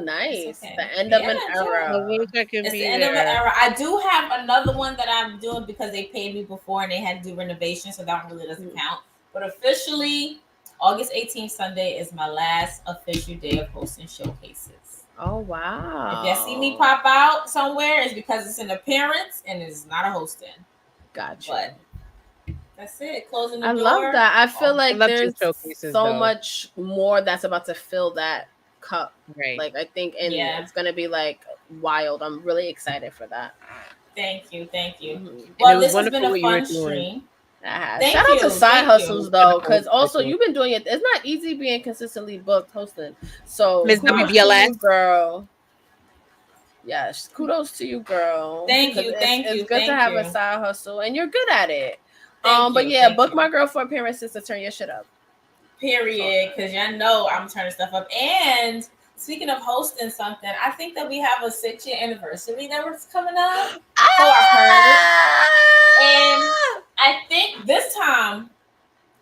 nice. Okay. The end of an era. I wish I could be there. End of an era. I do have another one that I'm doing because they paid me before and they had to do renovations, so that one really doesn't count. But officially, August 18th, Sunday, is my last official day of hosting showcases. Oh, wow. If you see me pop out somewhere, it's because it's an appearance and it's not a hosting. Gotcha. But that's it. Closing the door. I love that. I feel like there's so much more that's about to fill that cup. Right. Like, I think it's going to be, like, wild. I'm really excited for that. Thank you. Mm-hmm. Well, this has been a fun stream. Shout out to Side Hustles though, because also you've been doing it. It's not easy being consistently booked hosting. So Ms. WBLS girl. Yes, kudos to you, girl. Thank you. It's good to have a side hustle, and you're good at it. But yeah, book my girl for appearances to turn your shit up. Period, because y'all know I'm turning stuff up. And speaking of hosting something, I think that we have a 6-year anniversary that was coming up. So I've heard. And I think this time,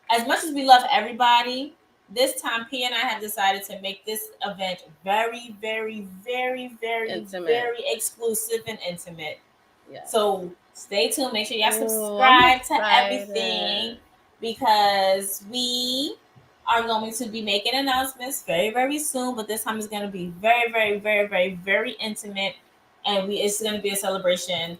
as much as we love everybody, this time P and I have decided to make this event very, very, very, very, intimate. Very exclusive and intimate. Yes. So stay tuned. Make sure y'all subscribe to everything because we are going to be making announcements very, very soon. But this time is going to be very, very, very, very, very intimate. And it's going to be a celebration,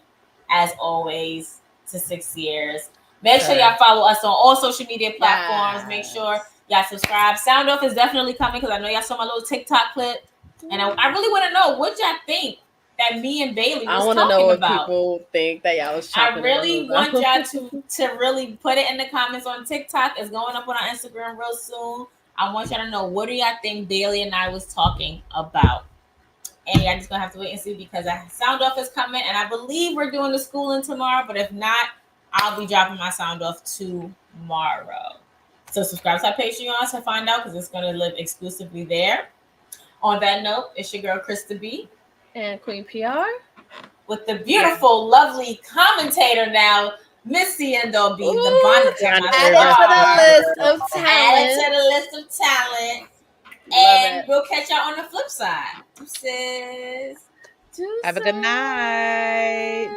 as always, to 6 years. Make sure y'all follow us on all social media platforms. Yes. Make sure y'all subscribe. Sound Off is definitely coming because I know y'all saw my little TikTok clip. And I really want to know what y'all think that me and Bailey was talking about. I want to know what people think that y'all was talking about. I really want y'all to really put it in the comments on TikTok. It's going up on our Instagram real soon. I want y'all to know, what do y'all think Bailey and I was talking about? And y'all just going to have to wait and see because Sound Off is coming. And I believe we're doing the schooling tomorrow. But if not, I'll be dropping my Sound Off tomorrow. So subscribe to our Patreon to find out because it's going to live exclusively there. On that note, it's your girl, Krista B. And Queen P.R. With the beautiful, lovely commentator now, Miss Seindole B. The bonnet added to the list of talent. Added to the list of talent. And we'll catch y'all on the flip side. Deuces. Have a good night.